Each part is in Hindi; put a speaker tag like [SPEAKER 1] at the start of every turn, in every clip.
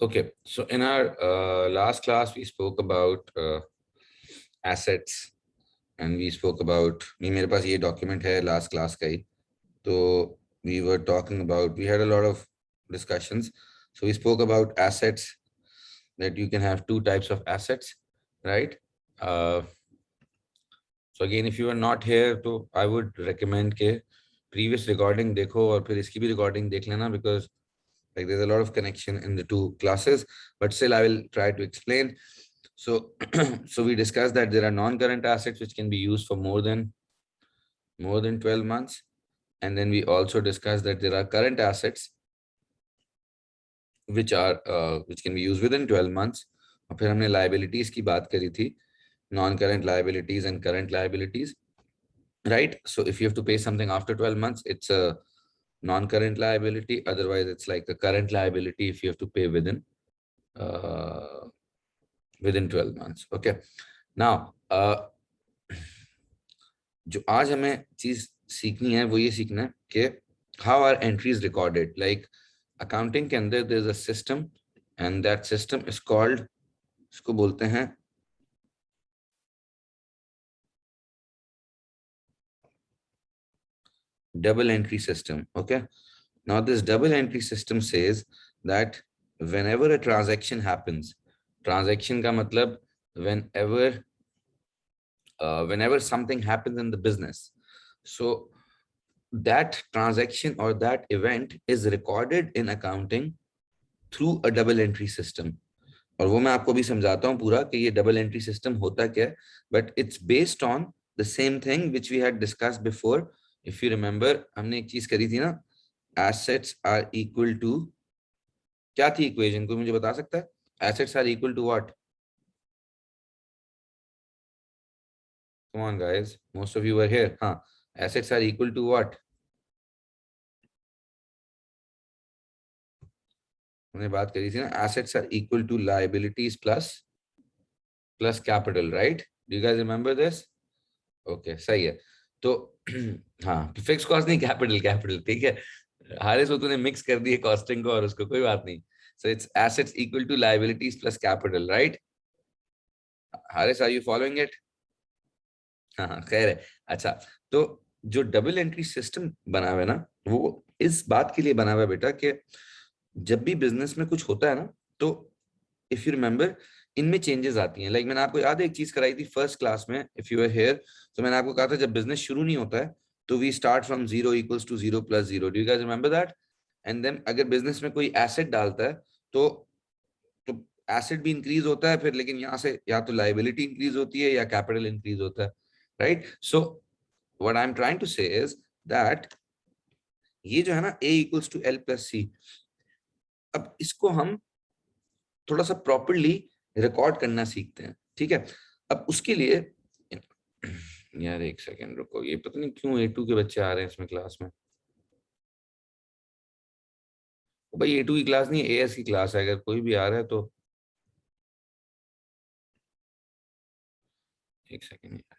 [SPEAKER 1] Okay, so in our last class, we spoke about assets and we spoke about, मेरे पास ये document है last class का ही, तो we were talking about, we had a lot of discussions. So we spoke about assets, that you can have two types of assets, right? So again, if you are not here, तो I would recommend के previous recording देखो और फिर इसकी भी recording देख लेना, because like there's a lot of connection in the two classes, but still I will try to explain. So so we discussed that there are non-current assets which can be used for more than 12 months, and then we also discussed that there are current assets which can be used within 12 months. और फिर हमने liabilities की बात करी थी, non-current liabilities and current liabilities, right? So if you have to pay something after 12 months, it's a non-current liability. Otherwise, it's like a current liability if you have to pay within 12 months. Okay. Now, जो आज हमें चीज सीखनी है वो ये सीखना है कि how are entries recorded. Like accounting के अंदर there is a system and that system is called, इसको बोलते हैं double entry system. Okay. Now this double entry system says that whenever a transaction happens, transaction का मतलब whenever something happens in the business, so that transaction or that event is recorded in accounting through a double entry system. और वो मैं आपको भी समझाता हूँ पूरा कि ये डबल एंट्री सिस्टम होता क्या है, but it's based on the same thing which we had discussed before. If you remember, हमने एक चीज करी थी ना, एसेट्स आर इक्वल टू, क्या थी इक्वेशन, कोई मुझे बता सकता है? Assets are equal to what? Come on guys, most of you were here. हाँ, assets are equal to what? हमने बात करी थी ना, assets are equal to liabilities plus capital, right? Do you guys remember this? Okay, सही है. तो हाँ, फिक्स कॉस्ट नहीं, कैपिटल कैपिटल, ठीक है. हारिस, वो तूने मिक्स कर दिए कॉस्टिंग को और उसको, कोई बात नहीं. So it's assets equal to liabilities plus capital, right? Haris, are you following it? हाँ हाँ, खैर है. अच्छा, तो जो डबल एंट्री सिस्टम बना हुआ है ना, वो इस बात के लिए बना हुआ है बेटा कि जब भी बिजनेस में कुछ होता है ना, तो इफ यू रिमेंबर, इनमें चेंजेस आती हैं. लाइक मैंने आपको याद है एक चीज कराई थी फर्स्ट क्लास में, इफ यू आर हियर, तो मैंने आपको कहा था जब बिजनेस शुरू नहीं होता है तो we start from 0 equals to 0 plus 0. Do you guys remember that? And then अगर बिजनेस में कोई एसेट डालता है तो एसेट भी इंक्रीज होता है फिर, लेकिन यहाँ से या तो लाइबिलिटी इंक्रीज होती है या कैपिटल इंक्रीज होता है, right? So what I am trying to say is that ये जो है ना, A equals to L plus C, अब इसको हम थोड़ा सा प्रॉपर्ली रिकॉर्ड करना सीखते हैं, ठीक है? अब उसके लिए यार एक सेकेंड रुको, ये पता नहीं क्यों A2 के बच्चे आ रहे हैं इसमें क्लास में. भाई A2 की क्लास नहीं, AS की क्लास है. अगर कोई भी आ रहा है तो एक सेकेंड यार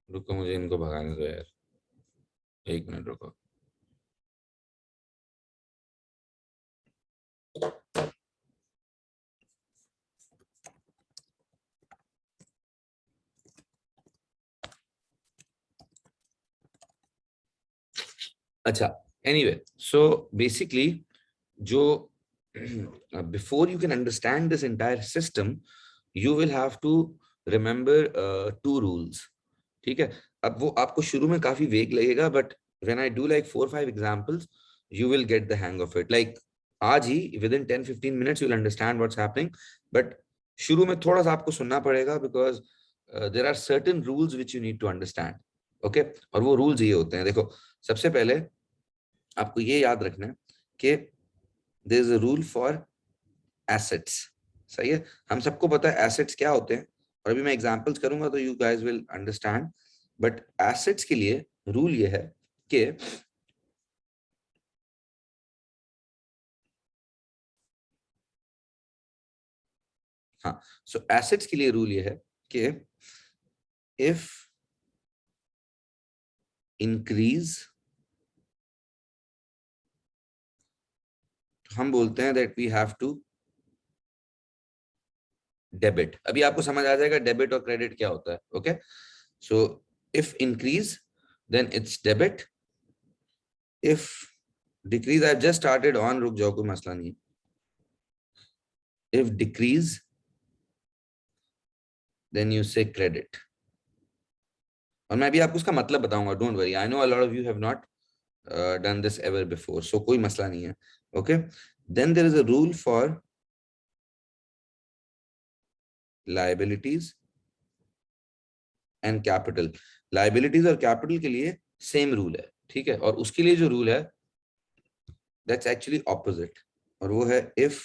[SPEAKER 1] रुको, मुझे इनको भगाने दो यार, एक मिनट रुको. अच्छा, एनीवे, सो बेसिकली जो before you can understand this entire system, you will have to remember two rules. ठीक है? अब वो आपको शुरू में काफी वेग लगेगा, but when I do like 4-5 examples, you will get the hang of it. Like आज ही within 10-15 minutes you'll understand what's happening, but शुरू में थोड़ा सा आपको सुनना पड़ेगा because there are certain rules which you need to understand. Okay? और वो rules ये होते हैं, देखो, सबसे पहले आपको ये याद रखना है कि there is a rule for assets. सही है? हम सबको पता है assets क्या होते हैं, और अभी मैं एग्जांपल्स करूंगा तो you guys will understand. But assets के लिए रूल ये है कि हाँ, सो एसेट्स के लिए रूल ये है कि इफ इंक्रीज, हम बोलते हैं that we have to debit. अभी आपको समझ आ जाएगा डेबिट और क्रेडिट क्या होता है। Okay, so if increase then it's debit, if decrease, I just started on, रुक जाओ कोई मसला नहीं। If decrease then you say credit. और मैं अभी आपको उसका मतलब बताऊंगा, don't worry, I know a lot of you have not done this ever before, so कोई मसला नहीं है। okay, then there is a rule for liabilities and capital। liabilities और capital के लिए सेम रूल है, ठीक है, और उसके लिए जो रूल है that's actually opposite, और वो है if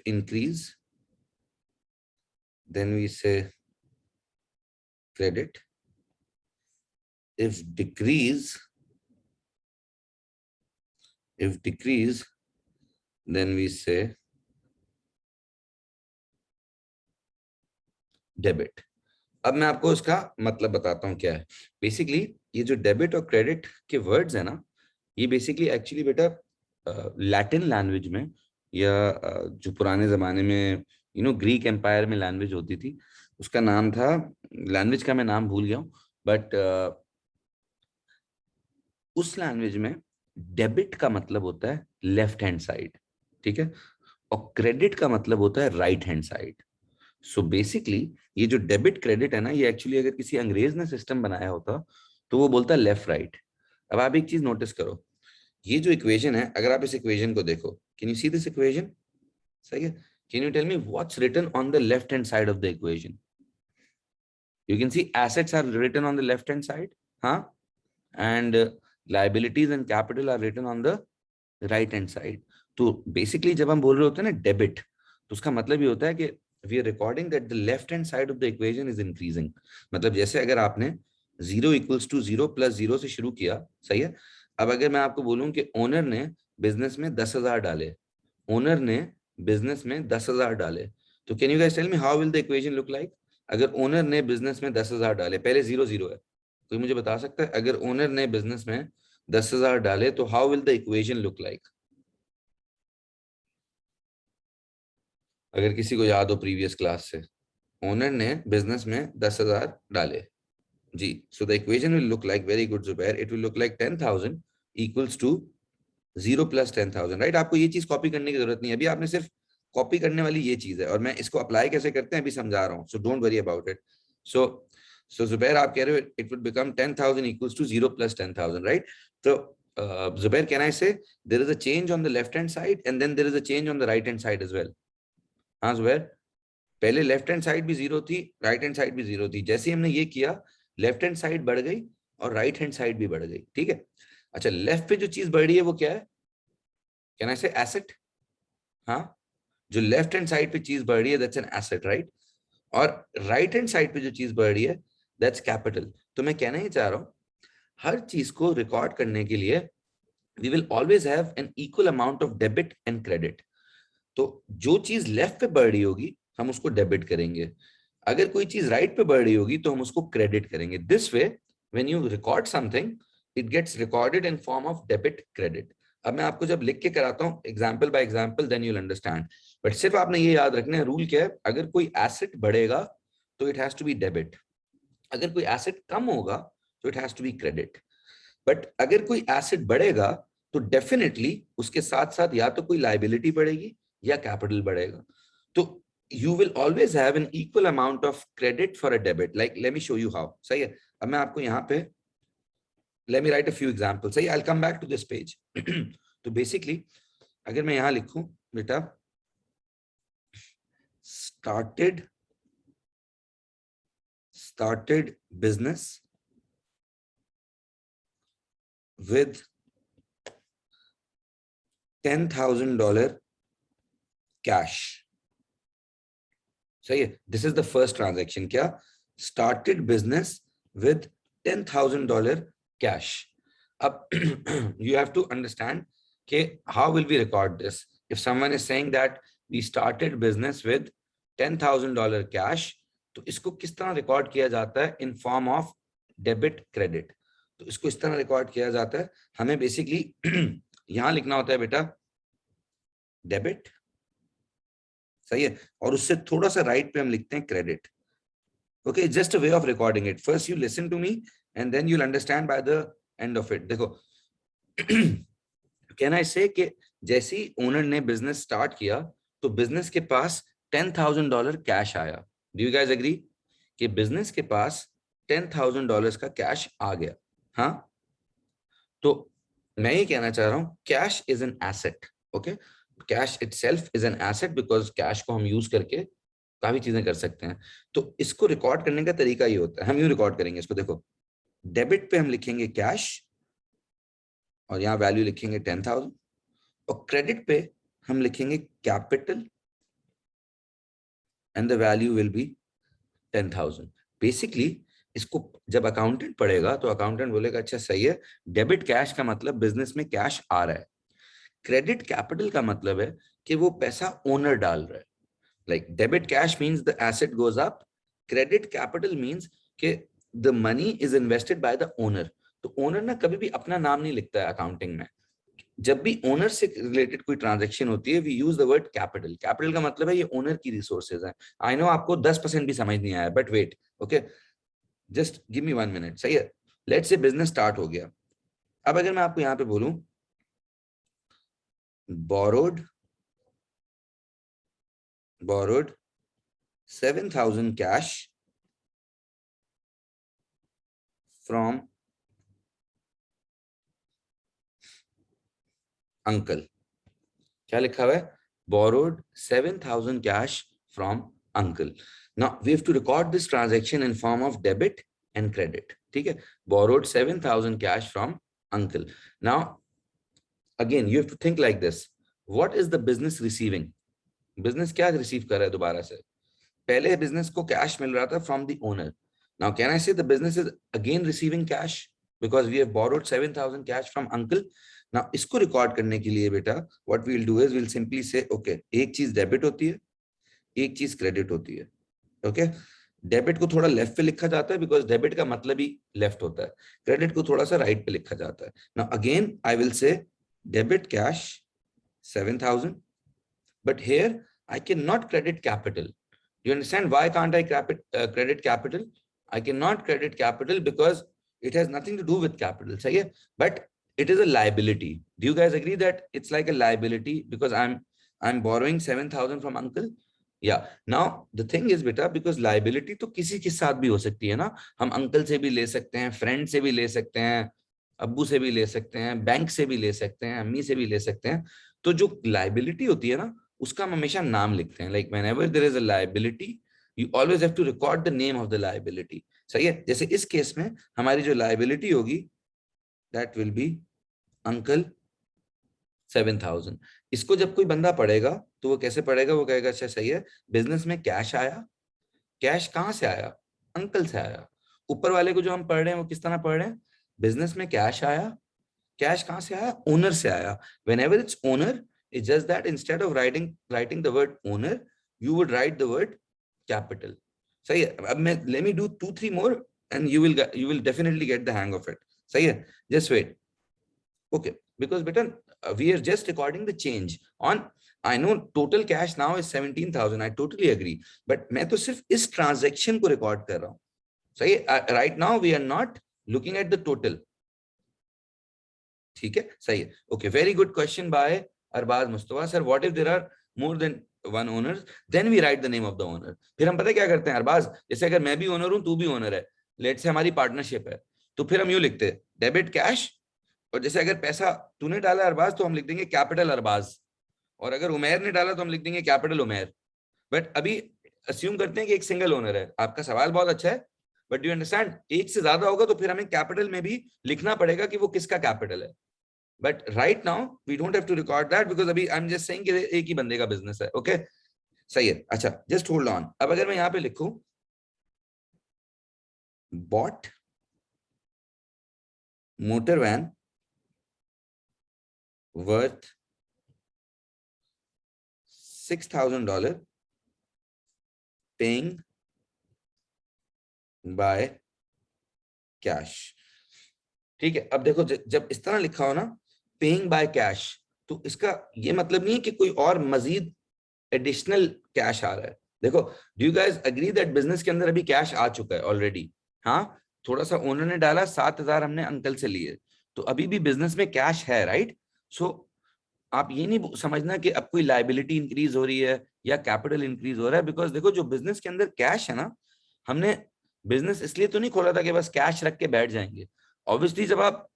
[SPEAKER 1] increase then we say credit, if decrease then we say debit. अब मैं आपको इसका मतलब बताता हूँ क्या है। बेसिकली ये जो डेबिट और क्रेडिट के वर्ड्स है ना, ये बेसिकली एक्चुअली बेटा लैटिन लैंग्वेज में, या जो पुराने जमाने में ग्रीक एम्पायर में लैंग्वेज होती थी, उसका नाम था, लैंग्वेज का मैं नाम भूल गया हूँ, बट उस लैंग्वेज में डेबिट का मतलब होता है लेफ्ट हैंड साइड, ठीक है, और क्रेडिट का मतलब होता है right hand side. So basically ये जो डेबिट क्रेडिट है ना, ये एक्चुअली अगर किसी अंग्रेज ने सिस्टम बनाया होता तो वो बोलता है लेफ्ट राइट। अब आप एक चीज नोटिस करो, ये जो इक्वेशन है, अगर आप इस इक्वेशन को देखो, can you see this equation? सही है, can you tell me what's written on the left hand side of the equation? You can see assets are written on the left hand side, हाँ, and liabilities and capital are written on the right hand side। तो बेसिकली जब हम बोल रहे होते हैं ना डेबिट, तो उसका मतलब ये होता है कि we are recording that the left hand side of the equation is increasing. मतलब जैसे अगर आपने 0 इक्वल्स टू 0 प्लस 0 से शुरू किया, सही है, अब अगर मैं आपको बोलूं कि ओनर ने बिजनेस में 10,000 डाले, ओनर ने बिजनेस में 10,000 डाले, तो can you guys tell me how will the equation look like? अगर ओनर ने बिजनेस में 10,000 डाले, पहले 0 0 है, कोई मुझे बता सकता है अगर ओनर ने बिजनेस में 10,000 डाले तो how will the equation look like? अगर किसी को याद हो प्रीवियस क्लास से, ओनर ने बिजनेस में 10,000 डाले जी, so the equation will look like, very good Zubair, it will look like 10,000 equals to 0 plus 10,000, right? आपको ये चीज कॉपी करने की जरूरत नहीं है, अभी आपने सिर्फ कॉपी करने वाली ये चीज है, और मैं इसको अप्लाई कैसे करते हैं अभी समझा रहा हूँ, so don't worry about it. So Zubair आप कह रहे हो it will become 10,000 equals to 0 plus 10,000, right? तो Zubair, can I say there is a change on the left hand side and then there is a change on the right hand side as well? हाँ जुबैर, पहले लेफ्ट हैंड साइड भी 0 थी, राइट हैंड साइड भी 0 थी, जैसे ही हमने ये किया लेफ्ट हैंड साइड बढ़ गई और राइट हैंड साइड भी बढ़ गई, ठीक है। अच्छा, लेफ्ट पे जो चीज बढ़ रही है वो क्या है? कैन आई से एसेट? हाँ, जो लेफ्ट हैंड साइड पे चीज बढ़ रही है दैट्स एन एसेट, राइट? और राइट हैंड साइड पे जो चीज बढ़ रही है दैट्स कैपिटल। तो मैं कहना ही चाह रहा हूँ, हर चीज को रिकॉर्ड करने के लिए we will always have an equal amount of debit and credit. तो जो चीज लेफ्ट पे बढ़ रही होगी हम उसको डेबिट करेंगे, अगर कोई चीज राइट पे बढ़ रही होगी तो हम उसको क्रेडिट करेंगे। This way when you record something it gets recorded in form of debit credit. अब मैं आपको जब लिख के कराता हूँ example by example, then you will understand, but सिर्फ आपने ये याद रखना है, रूल क्या है, अगर कोई एसेट बढ़ेगा तो it has to be debit, अगर कोई एसेट कम होगा तो it has to be credit. But अगर कोई एसेट बढ़ेगा तो डेफिनेटली उसके साथ साथ या तो कोई लाइबिलिटी बढ़ेगी या कैपिटल बढ़ेगा। तो you will always have an equal amount of credit for a debit, like let me show you how। सही है, अब मैं आपको यहाँ पे let me write a few examples। सही है, I'll come back to this page। तो basically अगर मैं यहाँ लिखूं बेटा started business with $10,000 cash। सही है, this is the first transaction, क्या? Started business with $10,000 cash. अब you have to understand कि how will we record this? If someone is saying that we started business with $10,000 cash, तो इसको किस तरह रिकॉर्ड किया जाता है? इन फॉर्म ऑफ डेबिट क्रेडिट। तो इसको इस तरह रिकॉर्ड किया जाता है। हमें बेसिकली यहां लिखना होता है बेटा डेबिट, सही है, और उससे थोड़ा सा राइट पे हम लिखते हैं credit. Okay, just a way of recording it. First you listen to me and then you'll understand by the end of it. देखो कैन आई से कि जैसे ही ओनर ने बिजनेस स्टार्ट किया तो बिजनेस के पास $10,000 कैश आया। डू यू गाइस एग्री कि बिजनेस के पास $10,000 का कैश आ गया? हाँ, तो मैं ये कहना चाह रहा हूं cash is an asset. Okay, cash itself is an asset because cash को हम यूज करके काफी चीजें कर सकते हैं। तो इसको रिकॉर्ड करने का तरीका ये होता है, हम यूं रिकॉर्ड करेंगे इसको। देखो, डेबिट पे हम लिखेंगे कैश और यहाँ वैल्यू लिखेंगे 10,000, और क्रेडिट पे हम लिखेंगे capital and the value will be 10,000। Basically इसको जब अकाउंटेंट पढ़ेगा तो अकाउंटेंट बोलेगा अच्छा सही है, डेबिट कैश का मतलब बिजनेस में कैश आ रहा है, क्रेडिट कैपिटल का मतलब है कि वो पैसा ओनर डाल रहा है। Like debit cash means the asset goes up, credit capital means कि the money is invested by the owner. तो ओनर ना कभी भी अपना नाम नहीं लिखता है अकाउंटिंग में। जब भी ओनर से रिलेटेड कोई ट्रांजैक्शन होती है we use the word capital. Capital का मतलब है ये ओनर की रिसोर्सेज है। आई नो आपको 10% भी समझ नहीं आया, but wait, okay, just give me 1 minute, सही है। लेट्स से बिजनेस स्टार्ट हो गया। अब अगर मैं आपको यहाँ पे बोलूं borrowed 7,000 cash from uncle, क्या लिखा हुआ है? borrowed 7,000 cash from uncle. Now we have to record this transaction in form of debit and credit. ठीक है, borrowed 7,000 cash from uncle. Now again you have to think like this, what is the business receiving? business क्या रिसीव कर रहा है दोबारा से? पहले बिजनेस को कैश मिल रहा था from the owner. Now can I say the business is again receiving cash because we have borrowed 7,000 cash from uncle. Now इसको रिकॉर्ड करने के लिए बेटा what we will do is we will simply say okay, एक चीज डेबिट होती है, एक चीज क्रेडिट होती है। ओके, डेबिट को थोड़ा लेफ्ट पे लिखा जाता है बिकॉज डेबिट का मतलब ही लेफ्ट होता है, क्रेडिट को थोड़ा सा राइट पे लिखा जाता है। Now again I will say debit cash 7,000, but here I cannot credit capital. You understand why can't I credit capital? I cannot credit capital because it has nothing to do with capital. सही है, but it is a liability. Do you guys agree that it's like a liability because I'm borrowing 7,000 from uncle? Yeah. Now the thing is बेटा, because liability तो किसी के साथ भी हो सकती है ना, हम अंकल से भी ले सकते हैं, फ्रेंड से भी ले सकते हैं, अब्बू से भी ले सकते हैं, बैंक से भी ले सकते हैं, अम्मी से भी ले सकते हैं। तो जो लाइबिलिटी होती है ना उसका हम हमेशा नाम लिखते हैं। Like whenever there is a liability you always have to record the name of the liability. सही है, जैसे इस केस में हमारी जो लायबिलिटी होगी दैट विल बी अंकल 7,000। इसको जब कोई बंदा पढ़ेगा तो वो कैसे पढ़ेगा? वो कहेगा अच्छा सही है, बिजनेस में कैश आया, कैश कहां से आया? अंकल से आया। ऊपर वाले को जो हम पढ़ रहे हैं वो किस तरह पढ़ रहे हैं? बिजनेस में कैश आया, कैश कहां से आया? ओनर से आया। whenever it's owner, it's just that instead of writing the word owner you would write the word capital. सही है। अब मैं let me do 2-3 more and you will definitely get the hang of it. सही है, just wait. Okay, because beta we are just recording the change on, I know total cash now is 17,000, I totally agree, but मैं तो सिर्फ इस transaction को रिकॉर्ड कर रहा हूँ। सही है, right now we are not looking at the total. ठीक है, सही है। Okay, very good question by Arbaz Mustafa sir. What if there are more than one owners, then we write the name of the owner. फिर हम पता क्या करते हैं अरबाज, जैसे अगर मैं भी ओनर हूं तू भी ओनर है, लेट से हमारी पार्टनरशिप है, तो फिर हम यूं लिखते हैं डेबिट कैश, और जैसे अगर पैसा तूने डाला अरबाज तो हम लिख देंगे कैपिटल अरबाज, और अगर उमेर ने डाला तो हम लिख देंगे कैपिटल उमेर। बट अभी अस्यूम करते हैं कि एक सिंगल ओनर है। आपका सवाल बहुत अच्छा है, बट यू अंडरस्टैंड एक से ज्यादा होगा तो फिर हमें कैपिटल में भी लिखना पड़ेगा कि वो किसका कैपिटल है। But right now we don't have to record that because अभी I'm just saying कि एक ही बंदे का बिजनेस है। ओके, सही है। अच्छा, just hold on। अब अगर मैं यहाँ पे लिखूं bought motor van worth $6,000 paying by cash। ठीक है, अब देखो जब इस तरह लिखा हो ना पेइंग बाय कैश, तो इसका ये मतलब नहीं है कि कोई और मजीद एडिशनल कैश आ रहा है। देखो, do you guys agree that business के अंदर अभी कैश आ चुका है ऑलरेडी? हाँ, थोड़ा सा ओनर ने डाला, 7,000 हमने अंकल से लिए, तो अभी भी बिजनेस में कैश है, राइट? सो आप ये नहीं समझना कि अब कोई लाइबिलिटी इंक्रीज हो रही है या कैपिटल इंक्रीज हो रहा है, बिकॉज देखो जो बिजनेस के अंदर कैश है ना, हमने बिजनेस इसलिए तो नहीं खोला था कि बस कैश रख के बैठ जाएंगे। ऑब्वियसली जब आप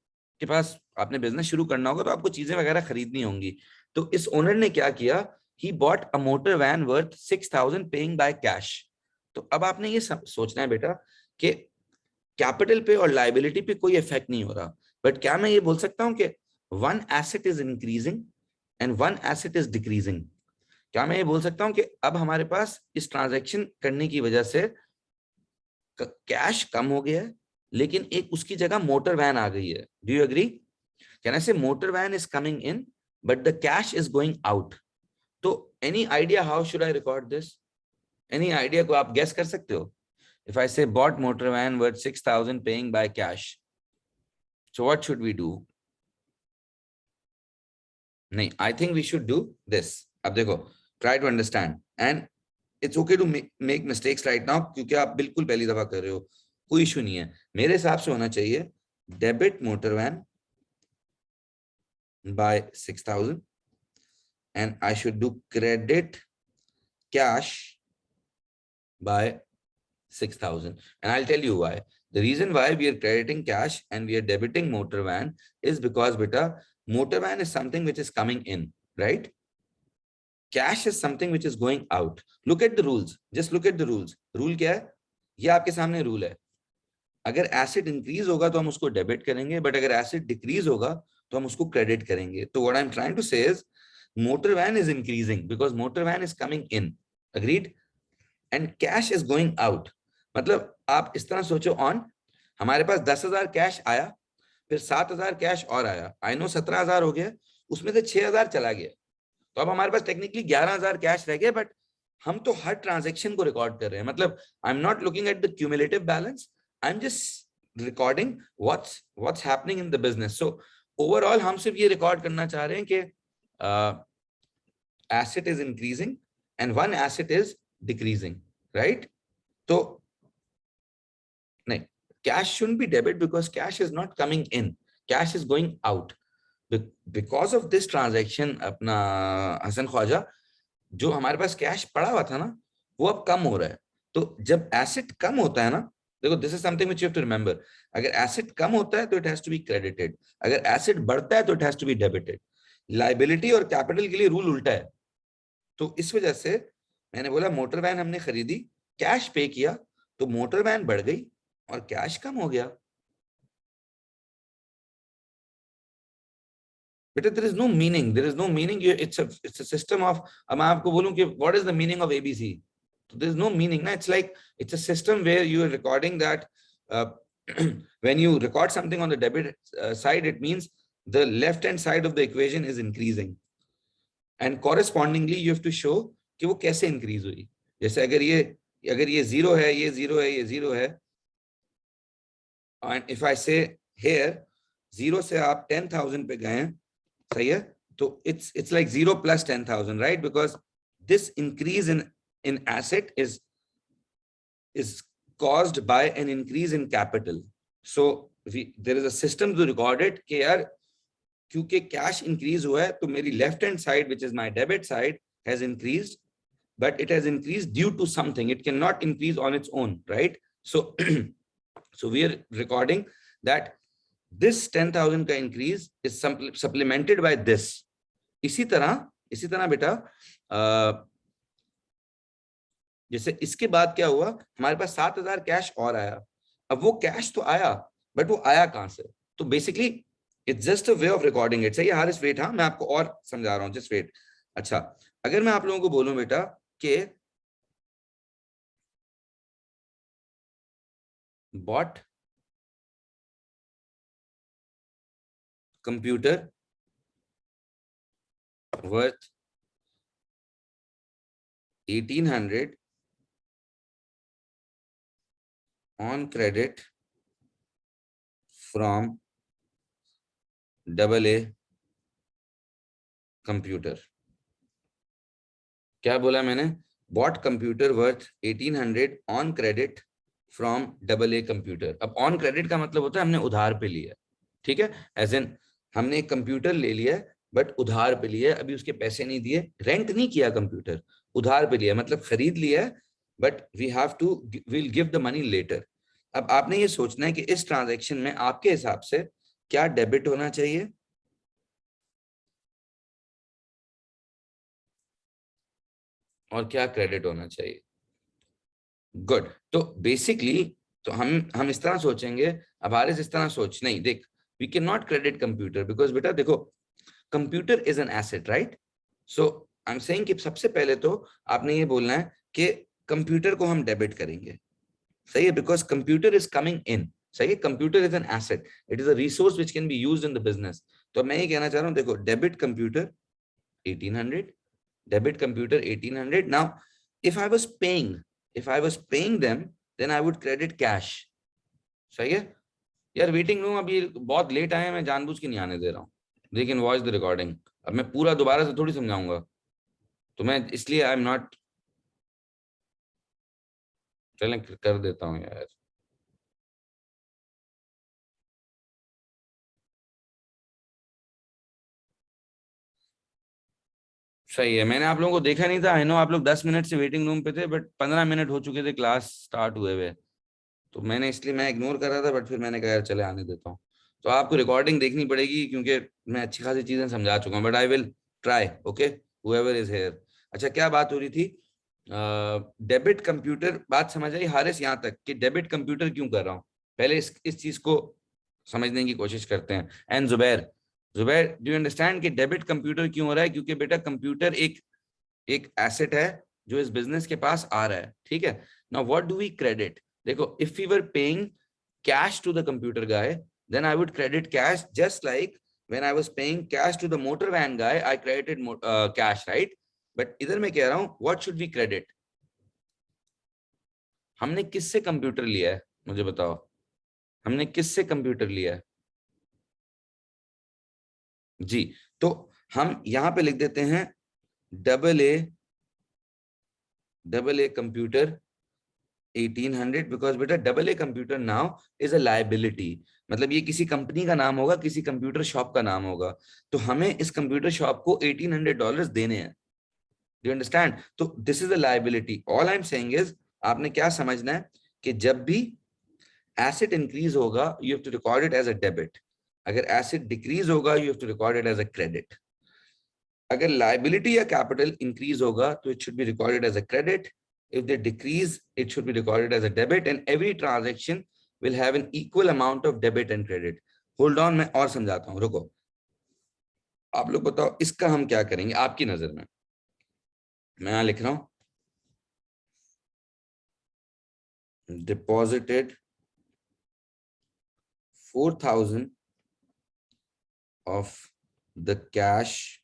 [SPEAKER 1] के पास आपने बिजनेस शुरू करना होगा तो आपको चीजें वगैरह खरीदनी होंगी। तो इस ओनर ने क्या किया, he bought a motor van worth 6,000 paying by cash. तो अब आपने ये सोचना है बेटा कि कैपिटल पे और लाइबिलिटी पे कोई इफेक्ट नहीं हो रहा, बट क्या मैं ये बोल सकता हूं कि one asset is increasing and one asset is decreasing? क्या मैं ये बोल सकता हूं कि अब हमारे पास इस ट्रांजैक्शन करने की वजह से कैश कम हो गया है, लेकिन एक उसकी जगह मोटर वैन आ गई है? Do you agree? Can I say motor van is coming in but the cash is going out? तो any idea how should I record this? Any idea को आप गेस कर सकते हो? If I say bought motor van worth 6,000 paying by cash, so what should we do? नहीं, I think we should do this. अब देखो, try to understand and it's okay to make mistakes right now, क्योंकि आप बिल्कुल पहली दफा कर रहे हो, कोई इशू नहीं है। मेरे हिसाब से होना चाहिए debit motor van by 6,000 and I should do credit cash by 6,000. And I'll tell you why. The reason why we are crediting cash and we are debiting motor van is because beta, motor van is something which is coming in, right? Cash is something which is going out. Look at the rules. Just look at the rules. Rule क्या है? ये आपके सामने रूल है। अगर एसिड इंक्रीज होगा तो हम उसको डेबिट करेंगे, बट अगर एसिड डिक्रीज होगा तो हम उसको क्रेडिट करेंगे। तो what I am trying to say is motor van is increasing because motor van is coming in, agreed, and cash is going out. मतलब आप इस तरह सोचो, ऑन हमारे पास 10,000 कैश आया, फिर 7,000 कैश और आया, आई नो 17,000 हो गया, उसमें से 6,000 चला गया, तो अब हमारे पास टेक्निकली 11,000 कैश रह गए, बट हम तो हर ट्रांजेक्शन को रिकॉर्ड कर रहे हैं। मतलब I am not looking at the cumulative balance, I am just recording what's happening in the business. So overall हम सिर्फ ये रिकॉर्ड करना चाह रहे हैं कि asset is increasing and one asset is decreasing, right? तो नहीं, cash shouldn't be debit because cash is not coming in, cash is going out. Because of this transaction अपना हसन ख्वाजा, जो हमारे पास कैश पड़ा हुआ था ना, वो अब कम हो रहा है। तो जब एसेट कम होता है ना, देखो this is something which you have to remember, अगर एसेट कम होता है तो it has to be credited, अगर एसेट बढ़ता है तो it has to be debited. Liability और कैपिटल के लिए रूल उल्टा है। तो इस वजह से मैंने बोला मोटर वैन हमने खरीदी, कैश पे किया, तो मोटर वैन बढ़ गई और कैश कम हो गया। बेटा there is no meaning, there is no meaning, it's a system of, अब मैं आपको बोलूं कि what is the meaning of ABC, so there's no meaning na, it's like it's a system where you are recording that uh, when you record something on the debit side, it means the left hand side of the equation is increasing and correspondingly you have to show कि वो कैसे increase हुई। जैसे अगर ये जीरो है, ये जीरो है, ये जीरो है, and if I say here zero से आप 10,000 पे गए, सही है, तो it's like 0 plus 10,000, right? Because this increase in asset is caused by an increase in capital. So there is a system to record it कि यार क्योंकि कैश इंक्रीज हुआ है तो मेरी left hand side which is my debit side has increased, but it has increased due to something, it cannot increase on its own, right? So so we are recording that this 10,000 का increase is supplemented by this. इसी तरह बेटा जैसे इसके बाद क्या हुआ, हमारे पास 7,000 कैश और आया। अब वो कैश तो आया, बट वो आया कहां से? तो basically it's just a way of recording it. सही है हारिस, वेट, हाँ मैं आपको और समझा रहा हूँ, जस्ट वेट। अच्छा, अगर मैं आप लोगों को बोलूं बेटा कि bought computer worth 1,800 on credit from double A computer. क्या बोला मैंने? Bought computer worth 1800 on credit from double A computer. अब ऑन क्रेडिट का मतलब होता है हमने उधार पे लिया, ठीक है, एज एन हमने एक कंप्यूटर ले लिया बट उधार पे लिया, अभी उसके पैसे नहीं दिए, रेंट नहीं किया कंप्यूटर, उधार पे लिया, मतलब खरीद लिया but we have to will give the money later. अब आपने ये सोचना है कि इस ट्रांजैक्शन में आपके हिसाब से क्या डेबिट होना चाहिए और क्या क्रेडिट होना चाहिए। गुड। तो बेसिकली तो हम इस तरह सोचेंगे। अब हारिस इस तरह सोच नहीं, देख, we can not credit computer because बेटा देखो, computer is an asset, right? So I am saying कि सबसे पहले तो आपने ये बोलना है कि कंप्यूटर को हम डेबिट करेंगे, सही है, बिकॉज कंप्यूटर इज कमिंग इन, सही है, computer is an asset, it is a resource which can be used in the business. तो मैं ये कहना चाह रहा हूँ, देखो, debit computer 1800, debit computer 1800. Now if I was paying them, then I would credit cash। सही है यार। वेटिंग रूम अभी बहुत लेट आए हैं, मैं जानबूझ के नहीं आने दे रहा हूँ, लेकिन वॉच द रिकॉर्डिंग। अब मैं पूरा दोबारा से थोड़ी समझाऊंगा, तो मैं इसलिए आई एम नॉट, चलें कर देता हूँ यार। सही है, मैंने आप लोगों को देखा नहीं था, आई नो आप लोग 10 मिनट से वेटिंग रूम पे थे, बट 15 मिनट हो चुके थे क्लास स्टार्ट हुए हुए, तो मैंने इसलिए मैं इग्नोर कर रहा था, बट फिर मैंने कहा यार चले आने देता हूँ। तो आपको रिकॉर्डिंग देखनी पड़ेगी क्योंकि मैं अच्छी खासी चीजें समझा चुका हूँ, but I will try, okay, whoever is here. अच्छा, क्या बात हो रही थी? डेबिट कंप्यूटर, बात समझ आई हारिस यहाँ तक कि डेबिट कंप्यूटर क्यों कर रहा हूँ? पहले इस चीज को समझने की कोशिश करते हैं। And Zubair, Zubair do you understand कि डेबिट कंप्यूटर क्यों हो रहा है? क्योंकि बेटा कंप्यूटर एक एक एसेट है जो इस बिजनेस के पास आ रहा है, ठीक है। Now what do we credit? देखो, if we were paying cash to the computer guy, then I would credit cash, just like when I was paying cash to the motor van guy, I credited cash, right? But इधर मैं कह रहा हूं व्हाट शुड वी क्रेडिट? हमने किससे कंप्यूटर लिया है, मुझे बताओ, हमने किससे कंप्यूटर लिया है? जी, तो हम यहां पे लिख देते हैं डबल ए कंप्यूटर 1800, बिकॉज बेटा double A computer now is a liability, मतलब ये किसी कंपनी का नाम होगा, किसी कंप्यूटर शॉप का नाम होगा, तो हमें इस कंप्यूटर शॉप को $1800 देने हैं। Do you understand? तो this is a liability. All I am saying is, आपने क्या समझना है कि जब भी एसेट इंक्रीज होगा you have to record it as a debit, अगर एसेट डिक्रीज होगा you have to record it as a credit. अगर लाइबिलिटी या कैपिटल इंक्रीज होगा तो it should be recorded as a credit, if they decrease it should be recorded as a debit, and every transaction will have an equal amount of debit and credit। hold on, मैं और समझाता हूं, रुको। आप लोग बताओ इसका हम क्या करेंगे आपकी नजर में? मैं यहां लिख रहा हूं deposited 4000 of the cash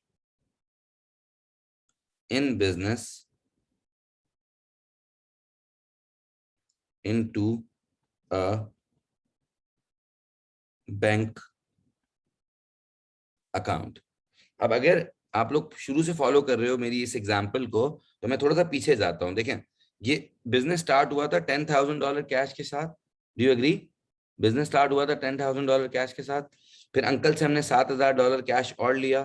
[SPEAKER 1] in business into a bank account. अब अगर आप लोग शुरू से फॉलो कर रहे हो मेरी इस एग्जांपल को, तो मैं थोड़ा सा पीछे जाता हूं। देखें, ये बिजनेस स्टार्ट हुआ था $10,000 कैश के साथ, do you agree? Business start हुआ था $10,000 कैश के साथ, फिर अंकल से हमने $7,000 कैश और लिया,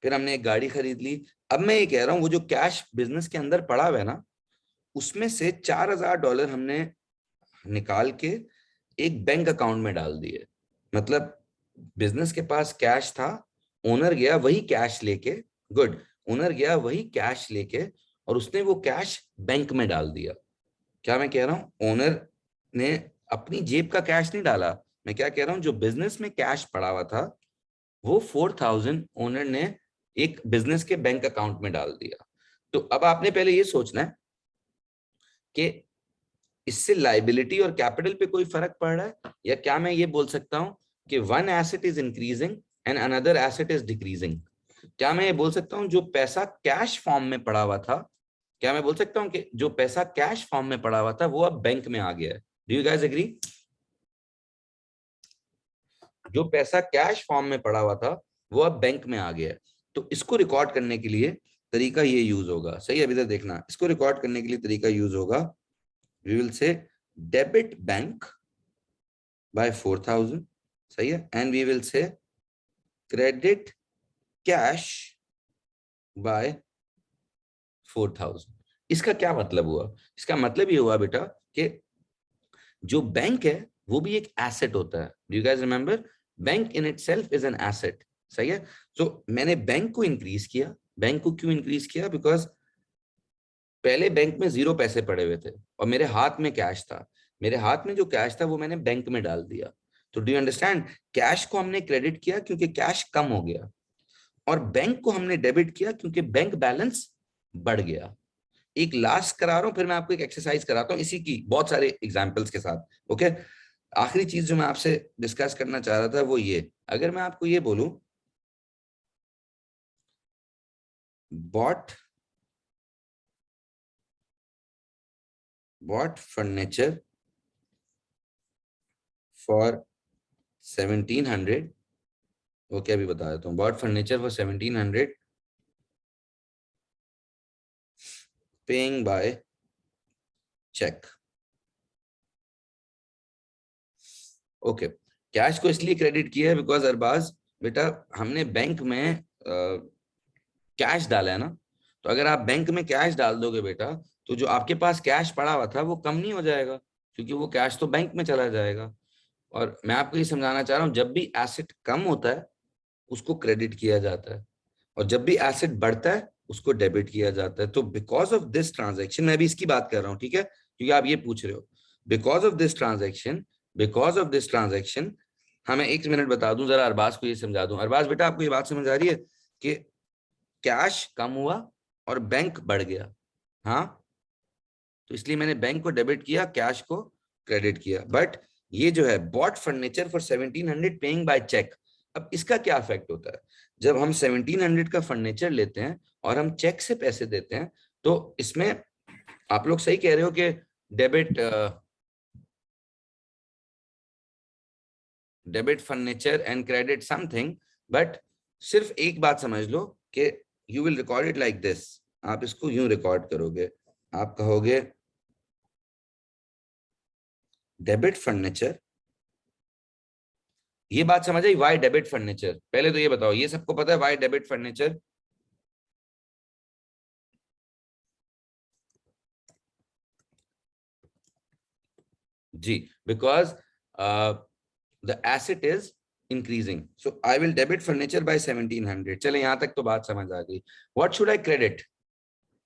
[SPEAKER 1] फिर हमने एक गाड़ी खरीद ली। अब मैं ये कह रहा हूँ वो जो कैश बिजनेस के अंदर पड़ा हुआ है ना, उसमें से $4,000 हमने निकाल के एक बैंक अकाउंट में डाल दिए। मतलब बिजनेस के पास कैश था, ओनर गया वही कैश लेके, गुड, ओनर गया वही कैश लेके और उसने वो कैश बैंक में डाल दिया। क्या मैं कह रहा हूं? ओनर ने अपनी जेब का कैश नहीं डाला, मैं क्या कह रहा हूं, जो बिजनेस में कैश पड़ा हुआ था वो 4000 ओनर ने एक बिजनेस के बैंक अकाउंट में डाल दिया। तो अब आपने पहले ये सोचना है कि इससे लाइबिलिटी और कैपिटल पे कोई फर्क पड़ रहा है, या क्या मैं ये बोल सकता हूं कि one asset is increasing and another asset is decreasing? क्या मैं ये बोल सकता हूं जो पैसा कैश फॉर्म में पड़ा हुआ था, क्या मैं बोल सकता हूं कि जो पैसा कैश फॉर्म में पड़ा हुआ था वो अब बैंक में आ गया है? Do you guys agree? जो पैसा कैश फॉर्म में पड़ा हुआ था वो अब बैंक में आ गया है। तो इसको रिकॉर्ड करने के लिए तरीका ये यूज होगा, सही है, अभी तक देखना, इसको रिकॉर्ड करने के लिए तरीका यूज होगा, we will say debit bank by 4000, सही है, and we will say credit cash by 4000। इसका क्या मतलब हुआ? इसका मतलब ये हुआ बेटा कि जो बैंक है वो भी एक एसेट होता है। Do you guys remember? Bank in itself is an asset, सही है। तो मैंने बैंक को इंक्रीज किया। बैंक को क्यों इंक्रीज किया? बिकॉज पहले बैंक में 0 पैसे पड़े हुए थे और मेरे हाथ में कैश था। मेरे हाथ में जो कैश था वो मैंने बैंक में डाल दिया। तो डू यू अंडरस्टैंड? कैश को हमने क्रेडिट किया क्योंकि कैश कम हो गया, और बैंक को हमने डेबिट किया क्योंकि बैंक बैलेंस बढ़ गया। एक लास्ट करा रहा हूं, फिर मैं आपको एक एक्सरसाइज कराता हूं इसी की बहुत सारे एग्जांपल्स के साथ। ओके, आखिरी चीज जो मैं आपसे डिस्कस करना चाह रहा था वो ये, अगर मैं आपको ये बोलूं bought furniture for 1700, ओके अभी बता देता हूँ, bought furniture for 1700 paying by check। Okay, cash को इसलिए क्रेडिट किया है बिकॉज अरबाज बेटा हमने बैंक में कैश डाला है ना, तो अगर आप बैंक में कैश डाल दोगे बेटा तो जो आपके पास कैश पड़ा हुआ था वो कम नहीं हो जाएगा, क्योंकि वो कैश तो बैंक में चला जाएगा। और मैं आपको ये समझाना चाह रहा हूँ, जब भी एसेट कम होता है उसको क्रेडिट किया जाता है, और जब भी एसेट बढ़ता है उसको डेबिट किया जाता है। तो बिकॉज ऑफ दिस ट्रांजेक्शन, मैं भी इसकी बात कर रहा हूँ, ठीक है, क्योंकि आप ये पूछ रहे हो, because of this transaction, because of this transaction, हमें एक मिनट बता दूं, जरा अरबाज को ये समझा दूं। अरबाज बेटा आपको ये बात समझ आ रही है कि कैश कम हुआ और बैंक बढ़ गया? हाँ, तो इसलिए मैंने बैंक को डेबिट किया, कैश को क्रेडिट किया। बट ये जो है bought furniture for 1700 paying by cheque, अब इसका क्या इफेक्ट होता है? जब हम 1700 का फर्नीचर लेते हैं और हम चेक से पैसे देते हैं, तो इसमें आप लोग सही कह रहे हो कि debit debit furniture and credit something, but सिर्फ एक बात समझ लो कि you will record it like this. आप इसको यूं रिकॉर्ड करोगे, आप कहोगे डेबिट फर्नीचर। ये बात समझ आई, वाई डेबिट फर्नीचर? पहले तो ये बताओ, ये सबको पता है वाई डेबिट फर्नीचर? जी, because the asset is increasing, so I will debit furniture by 1700। चले यहां तक तो बात समझ आ गई। What should I credit?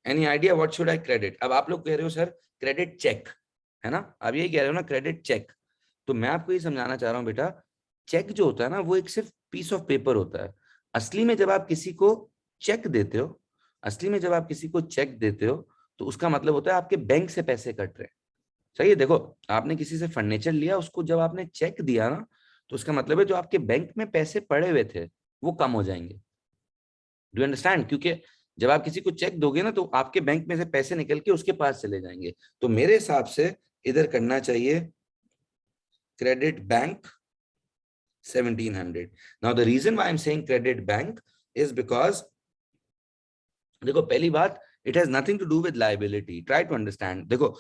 [SPEAKER 1] Any idea what should I credit? अब आप लोग कह रहे हो सर क्रेडिट चेक, है ना, आप यही कह रहे हो ना, क्रेडिट चेक। तो मैं आपको ये समझाना चाह रहा हूँ बेटा, चेक जो होता है ना वो एक सिर्फ पीस ऑफ पेपर होता है। असली में जब आप किसी को चेक देते हो, असली में जब आप किसी को चेक देते हो तो उसका मतलब होता है आपके बैंक से पैसे कट रहे हैं। सही है, देखो आपने किसी से फर्नीचर लिया, उसको जब आपने चेक दिया ना, तो उसका मतलब है जो आपके बैंक में पैसे पड़े हुए थे वो कम हो जाएंगे। Do you understand? क्योंकि जब आप किसी को चेक दोगे ना तो आपके बैंक में से पैसे निकल के उसके पास चले जाएंगे। तो मेरे हिसाब से इधर करना चाहिए credit bank 1700। Now the reason why I am saying credit bank is because, देखो पहली बात, it has nothing to do with liability. Try to understand. देखो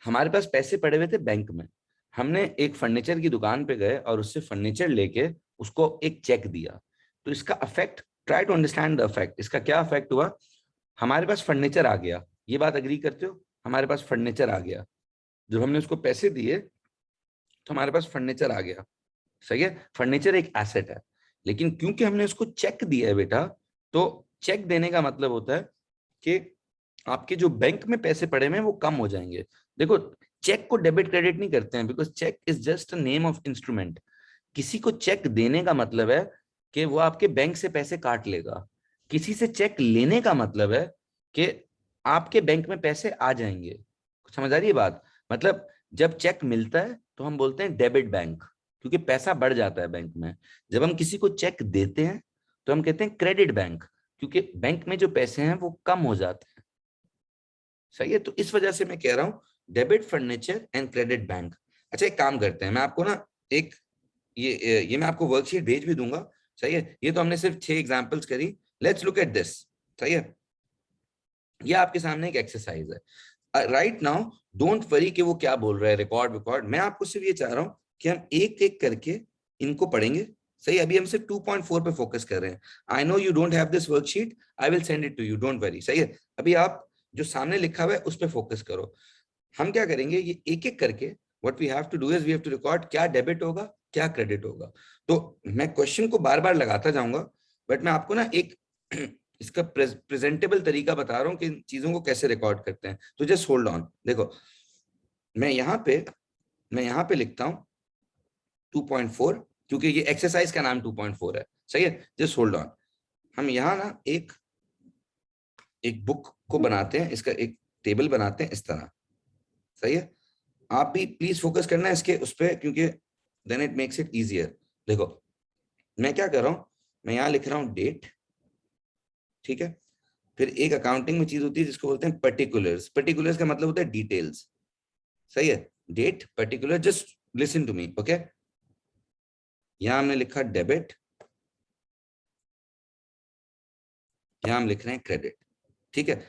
[SPEAKER 1] हमारे पास पैसे पड़े हुए थे बैंक में, हमने एक फर्नीचर की दुकान पे गए और उससे फर्नीचर लेके उसको एक चेक दिया, तो इसका affect, try to understand the affect, इसका क्या अफेक्ट हुआ? हमारे पास फर्नीचर आ गया, ये बात अग्री करते हो? हमारे पास फर्नीचर आ गया, जब हमने उसको पैसे दिए तो हमारे पास फर्नीचर आ गया। सही है, फर्नीचर एक एसेट है, लेकिन क्योंकि हमने उसको चेक दिया है बेटा, तो चेक देने का मतलब होता है कि आपके जो बैंक में पैसे पड़े हुए हैं वो कम हो जाएंगे। देखो चेक को डेबिट क्रेडिट नहीं करते हैं, because cheque is just a name of instrument. किसी को चेक देने का मतलब है कि वो आपके बैंक से पैसे काट लेगा। किसी से चेक लेने का मतलब है कि आपके बैंक में पैसे आ जाएंगे। समझ आ रही है बात? मतलब जब चेक मिलता है तो हम बोलते हैं डेबिट बैंक, क्योंकि पैसा बढ़ जाता है बैंक में। जब हम किसी को चेक देते हैं तो हम कहते हैं क्रेडिट बैंक, क्योंकि बैंक में जो पैसे हैं वो कम हो जाते हैं। सही है, तो इस वजह से मैं कह रहा हूं debit furniture and credit bank. अच्छा एक काम करते हैं, मैं आपको ना एक ये मैं आपको वर्कशीट भेज भी दूंगा, सही है। ये तो हमने सिर्फ 6 एग्जांपल्स करी, लेट्स लुक एट दिस, सही है। ये आपके सामने एक एक्सरसाइज है राइट नाउ। डोंट वरी कि वो क्या बोल रहा है, रिकॉर्ड रिकॉर्ड, मैं आपको सिर्फ ये चाह रहा हूं कि हम एक एक करके इनको पढ़ेंगे, सही। अभी हम सिर्फ 2.4 पे फोकस कर रहे हैं। I know you don't have this worksheet, I will send it to you, don't worry, सही है। अभी आप जो सामने लिखा हुआ है उस पर फोकस करो। हम क्या करेंगे, ये एक एक करके what we have to do is we have to record क्या डेबिट होगा, क्या क्रेडिट होगा। तो मैं क्वेश्चन को बार बार लगाता जाऊंगा, बट मैं आपको ना एक इसका प्रेजेंटेबल तरीका बता रहा हूँ कि इन चीजों को कैसे रिकॉर्ड करते हैं। तो जस्ट होल्ड ऑन, देखो मैं यहाँ पे लिखता हूँ 2.4, क्योंकि ये एक्सरसाइज का नाम 2.4 है, सही है। जस्ट होल्ड ऑन, हम यहाँ ना एक एक बुक को बनाते हैं, इसका एक टेबल बनाते हैं इस तरह, सही है। आप भी प्लीज फोकस करना है इसके उस पर, क्योंकि then it makes it easier. देखो मैं क्या कर रहा हूं, मैं यहाँ लिख रहा हूँ डेट, ठीक है। फिर एक अकाउंटिंग में चीज होती है जिसको बोलते हैं पर्टिकुलर्स, पर्टिकुलर्स का मतलब होता है डिटेल्स, सही है। Date particular, just listen to me, okay. यहां हमने लिखा डेबिट, यहां हम लिख रहे हैं क्रेडिट, ठीक है।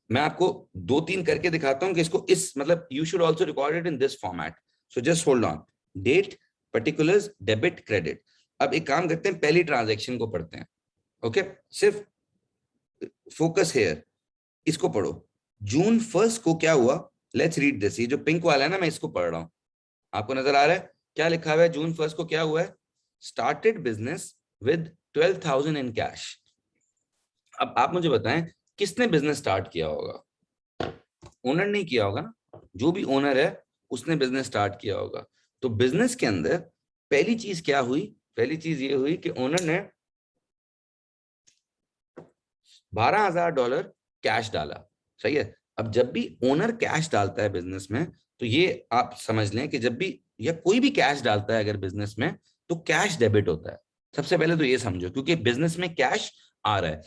[SPEAKER 1] मैं आपको 2-3 करके दिखाता हूं कि इसको इस मतलब you should also record it in this format. So just hold on, date particulars debit credit. अब एक काम करते हैं, पहली ट्रांजेक्शन को पढ़ते हैं, ओके। सिर्फ फोकस हेयर, इसको पढ़ो। जून 1 को क्या हुआ, लेट्स रीड दिस। ये जो पिंक वाला है ना, मैं इसको पढ़ रहा हूं, आपको नजर आ रहा है क्या लिखा हुआ है। जून 1 को क्या हुआ है, started business with 12,000 in cash. अब आप मुझे बताएं किसने बिजनेस स्टार्ट किया होगा, ओनर नहीं किया होगा ना, जो भी ओनर है उसने बिजनेस स्टार्ट किया होगा। तो बिजनेस के अंदर पहली चीज क्या हुई, पहली चीज ये हुई कि ओनर ने $12,000 कैश डाला, सही है। अब जब भी ओनर कैश डालता है बिजनेस में, तो ये आप समझ लें कि जब भी या कोई भी कैश डालता है अगर बिजनेस में, तो कैश डेबिट होता है। सबसे पहले तो ये समझो, क्योंकि बिजनेस में कैश आ रहा है।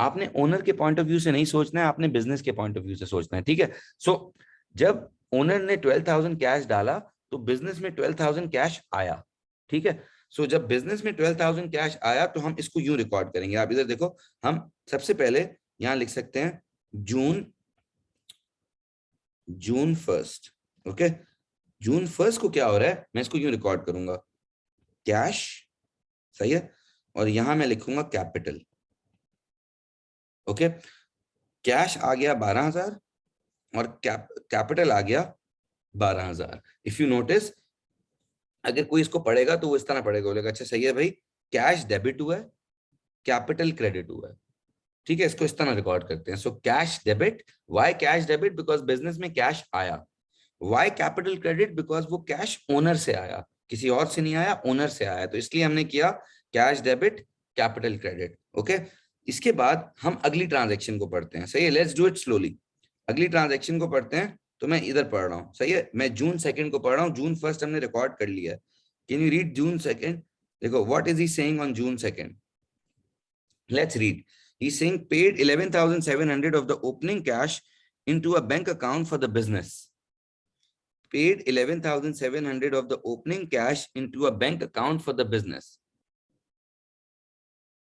[SPEAKER 1] आपने ओनर के पॉइंट ऑफ व्यू से नहीं सोचना है, आपने बिजनेस के पॉइंट ऑफ व्यू से सोचना है, ठीक है। सो जब ओनर ने 12,000 कैश डाला, तो बिजनेस में 12,000 कैश आया, ठीक है। सो जब बिजनेस में 12,000 कैश आया, तो हम इसको यूं रिकॉर्ड करेंगे। आप इधर देखो, हम सबसे पहले यहां लिख सकते हैं जून जून 1, ओके। जून 1 को क्या हो रहा है, मैं इसको यूं रिकॉर्ड करूंगा, कैश, सही है। और यहां मैं लिखूंगा कैपिटल, ओके। कैश आ गया 12,000 और कैपिटल आ गया 12,000। इफ यू नोटिस, अगर कोई इसको पढ़ेगा तो वो इस तरह पढ़ेगा, बोलेगा अच्छा सही है भाई, कैश डेबिट हुआ है, कैपिटल क्रेडिट हुआ है, ठीक है। इसको इस तरह रिकॉर्ड करते हैं। So cash debit, why cash debit, because business में कैश आया। व्हाई कैपिटल क्रेडिट, बिकॉज वो कैश ओनर से आया, किसी और से नहीं आया, ओनर से आया, तो इसलिए हमने किया cash debit capital credit, okay. इसके बाद हम अगली ट्रांजेक्शन को पढ़ते हैं, सही है। Let's do it slowly. अगली ट्रांजेक्शन को पढ़ते हैं, तो मैं इधर पढ़ रहा हूँ, सही है। मैं जून 2 को पढ़ रहा हूँ, जून 1 हमने रिकॉर्ड कर लिया है। कैन यू रीड जून 2? देखो what is he saying on June 2। Let's read. He's saying paid 11,700 of the opening cash into a bank account for the business. Paid 11,700 of the opening cash into a bank account for the business.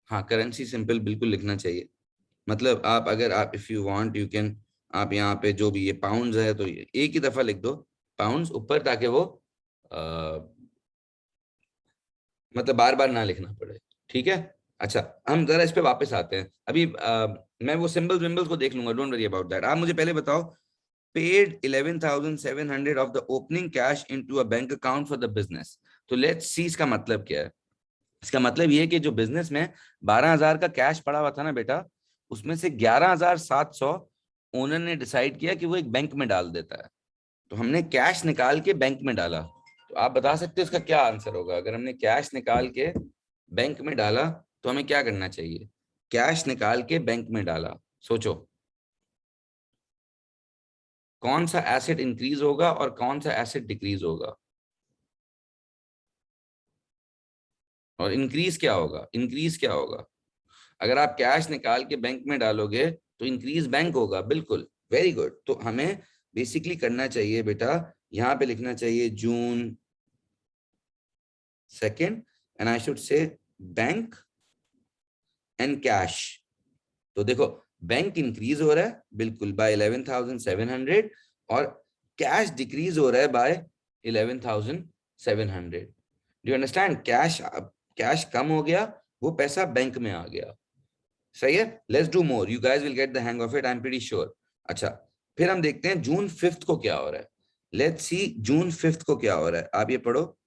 [SPEAKER 1] हाँ, करेंसी सिंपल बिल्कुल लिखना चाहिए। मतलब आप अगर आप if you want you can, आप यहाँ पे जो भी ये पाउंड्स है तो एक ही दफा लिख दो पाउंड्स ऊपर, ताकि वो मतलब बार बार ना लिखना पड़े, ठीक है। अच्छा, हम जरा इस पे वापस आते हैं। अभी मैं वो सिंबल्स विम्बल्स को देख लूंगा, डोंट वरी अबाउट दैट। आप मुझे पहले बताओ, paid 11,700 of the opening cash into a bank account for the business. तो लेट्स सी इसका मतलब क्या है। इसका मतलब ये है कि जो बिजनेस में 12,000 का कैश पड़ा हुआ था ना बेटा, उसमें से 11,700 ओनर ने डिसाइड किया कि वो एक बैंक में डाल देता है। तो हमने कैश निकाल के बैंक में डाला। तो आप बता सकते हो इसका क्या आंसर होगा। अगर हमने कैश निकाल के बैंक में डाला, तो हमें क्या करना चाहिए, कैश निकाल के बैंक में डाला। सोचो कौन सा एसेट इंक्रीज होगा और कौन सा एसेट डिक्रीज होगा। और इंक्रीज क्या होगा, इंक्रीज क्या होगा। अगर आप कैश निकाल के बैंक में डालोगे तो इंक्रीज बैंक होगा, बिल्कुल, वेरी गुड। तो हमें बेसिकली करना चाहिए बेटा, यहाँ पे लिखना चाहिए जून second, and I should say bank and cash. तो देखो बैंक इंक्रीज हो रहा है बिल्कुल बाय 11,700 और कैश डिक्रीज हो रहा है by 11,700. Do you understand? Cash कम हो गया, वो पैसा बैंक में आ गया. सही है. Let's do more, you guys will get the hang of it, I am pretty sure. अच्छा, फिर हम देखते हैं जून 5 को क्या हो रहा है. लेट्स सी जून 5 को क्या हो रहा है. आप ये पढ़ो.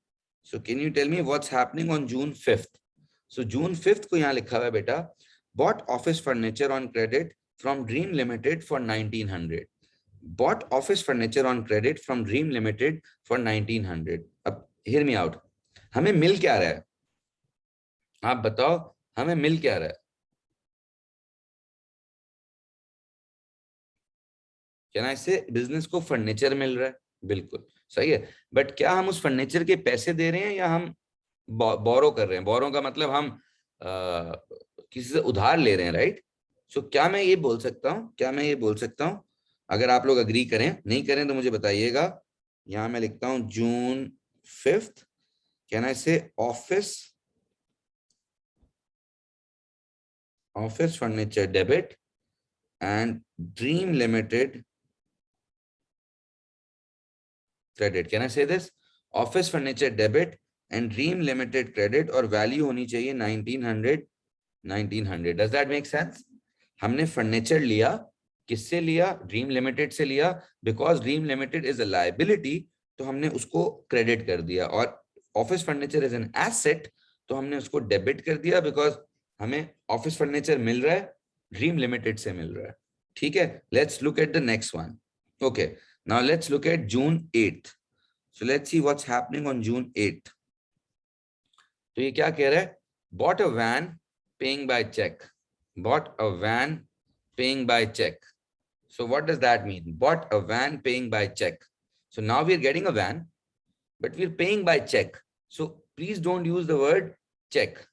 [SPEAKER 1] So can you tell me what's happening on June 5? So June 5 को यहाँ लिखा हुआ है बेटा, bought office furniture on credit from Dream Limited for 1900. Bought office furniture on credit from Dream Limited for 1900. अब hear me out. हमें मिल क्या रहा है? आप बताओ हमें मिल क्या रहा है? क्या ना इससे बिजनेस को फर्नीचर मिल रहा है? बिल्कुल सही है. बट क्या हम उस फर्नीचर के पैसे दे रहे हैं या हम बोरो कर रहे हैं? बोरो का मतलब हम किसी से उधार ले रहे हैं, राइट? सो क्या मैं ये बोल सकता हूँ, अगर आप लोग अग्री करें, नहीं करें तो मुझे बताइएगा. यहां मैं लिखता हूं जून 5th. Can I say office furniture debit and Dream Limited credit? Can I say this? Office furniture debit and Dream Limited credit और वैल्यू होनी चाहिए 1900. Does that make sense? हमने फर्नीचर लिया, किससे लिया? ड्रीम लिमिटेड से लिया. Because Dream Limited is a liability तो हमने उसको क्रेडिट कर दिया, और office furniture is an asset तो हमने उसको डेबिट कर दिया, बिकॉज हमें ऑफिस फर्नीचर मिल रहा है, ड्रीम लिमिटेड से मिल रहा है. ठीक है. Let's look at the next one. Okay, now let's look at June 8th. So let's see what's happening on June 8th. तो ये क्या कह रहा है? Bought a van paying by cheque. bought a van paying by check. So what does that mean? Bought a van paying by check. So now we are getting a van, but we are paying by check. So please don't use the word check.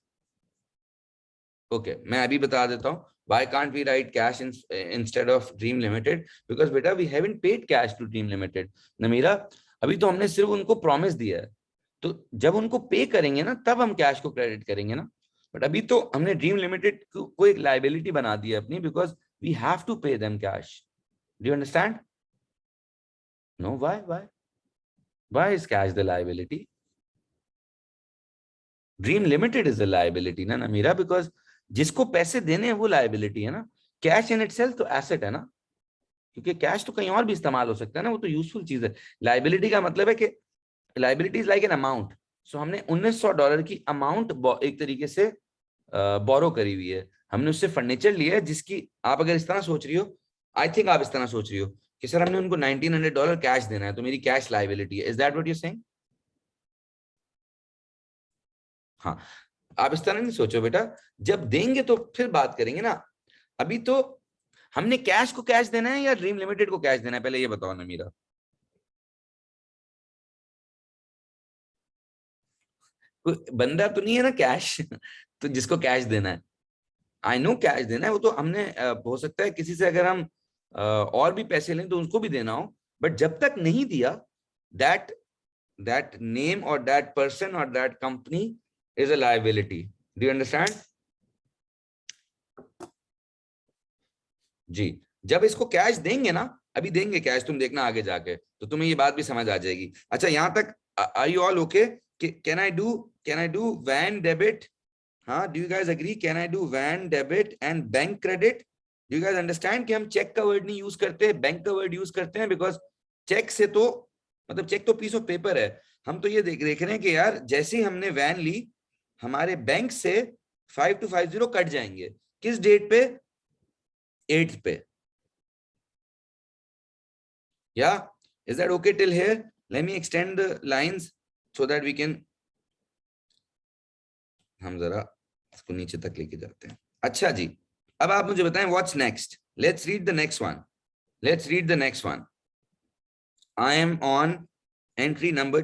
[SPEAKER 1] Okay, मैं अभी बता देता हूँ. Why can't we write cash instead of Dream Limited? Because बेटा we haven't paid cash to Dream Limited. Namira, अभी तो हमने सिर्फ उनको प्रॉमिस दिया है, तो जब उनको पे करेंगे ना तब हम कैश को क्रेडिट करेंगे ना. बट अभी तो हमने ड्रीम लिमिटेड को एक लायबिलिटी बना दी है अपनी, because we have to pay them cash. Do you understand? No. Why is cash the liability? Dream Limited is the liability ना नमीरा, बिकॉज जिसको पैसे देने हैं वो लायबिलिटी है ना. कैश इन इटसेल्फ तो एसेट है ना, क्योंकि कैश तो कहीं और भी इस्तेमाल हो सकता है ना, वो तो यूजफुल चीज है. लायबिलिटी का मतलब है कि liability is like an amount. So हमने $1900 की अमाउंट एक तरीके से बोरो करी हुई है. हमने उससे फर्नीचर लिया है जिसकी, आप अगर इस तरह सोच रही हो, आई थिंक आप इस तरह सोच रही हो कि सर हमने उनको $1900 कैश देना है तो मेरी कैश लायबिलिटी है. Is that what you saying? हाँ, आप इस तरह नहीं सोचो बेटा. जब देंगे तो फिर बात करेंगे ना. अभी तो हमने कैश को कैश देना है या ड्रीम लिमिटेड को कैश देना है, पहले ये बताओ ना मीरा. बंदा तो नहीं है ना कैश तो जिसको कैश देना है. आई नो कैश देना है, वो तो हमने हो सकता है किसी से अगर हम और भी पैसे लें तो उसको भी देना हो, बट जब तक नहीं दिया, दैट नेम और दैट पर्सन और that company is a liability. Do you understand? जी. जब इसको कैश देंगे ना, अभी देंगे कैश, तुम देखना आगे जाके तो तुम्हें ये बात भी समझ आ जाएगी. अच्छा, यहां तक are you all okay? Can I do van debit? हाँ, do you guys agree? Can I do van debit and bank credit? Do you guys understand कि हम चेक का वर्ड नहीं यूज करते, बैंक का वर्ड यूज करते हैं, बिकॉज चेक से तो मतलब चेक तो पीस ऑफ पेपर है. हम तो ये देख रहे हैं कि यार जैसे ही हमने वैन ली, हमारे बैंक से 5250 कट जाएंगे. किस डेट पे? 8th पे. Yeah, is that okay till here? Let me extend the lines so that we can, हम जरा इसको नीचे तक लेके जाते हैं. अच्छा जी, अब आप मुझे बताएं what's next. Let's read the next one. I am on entry number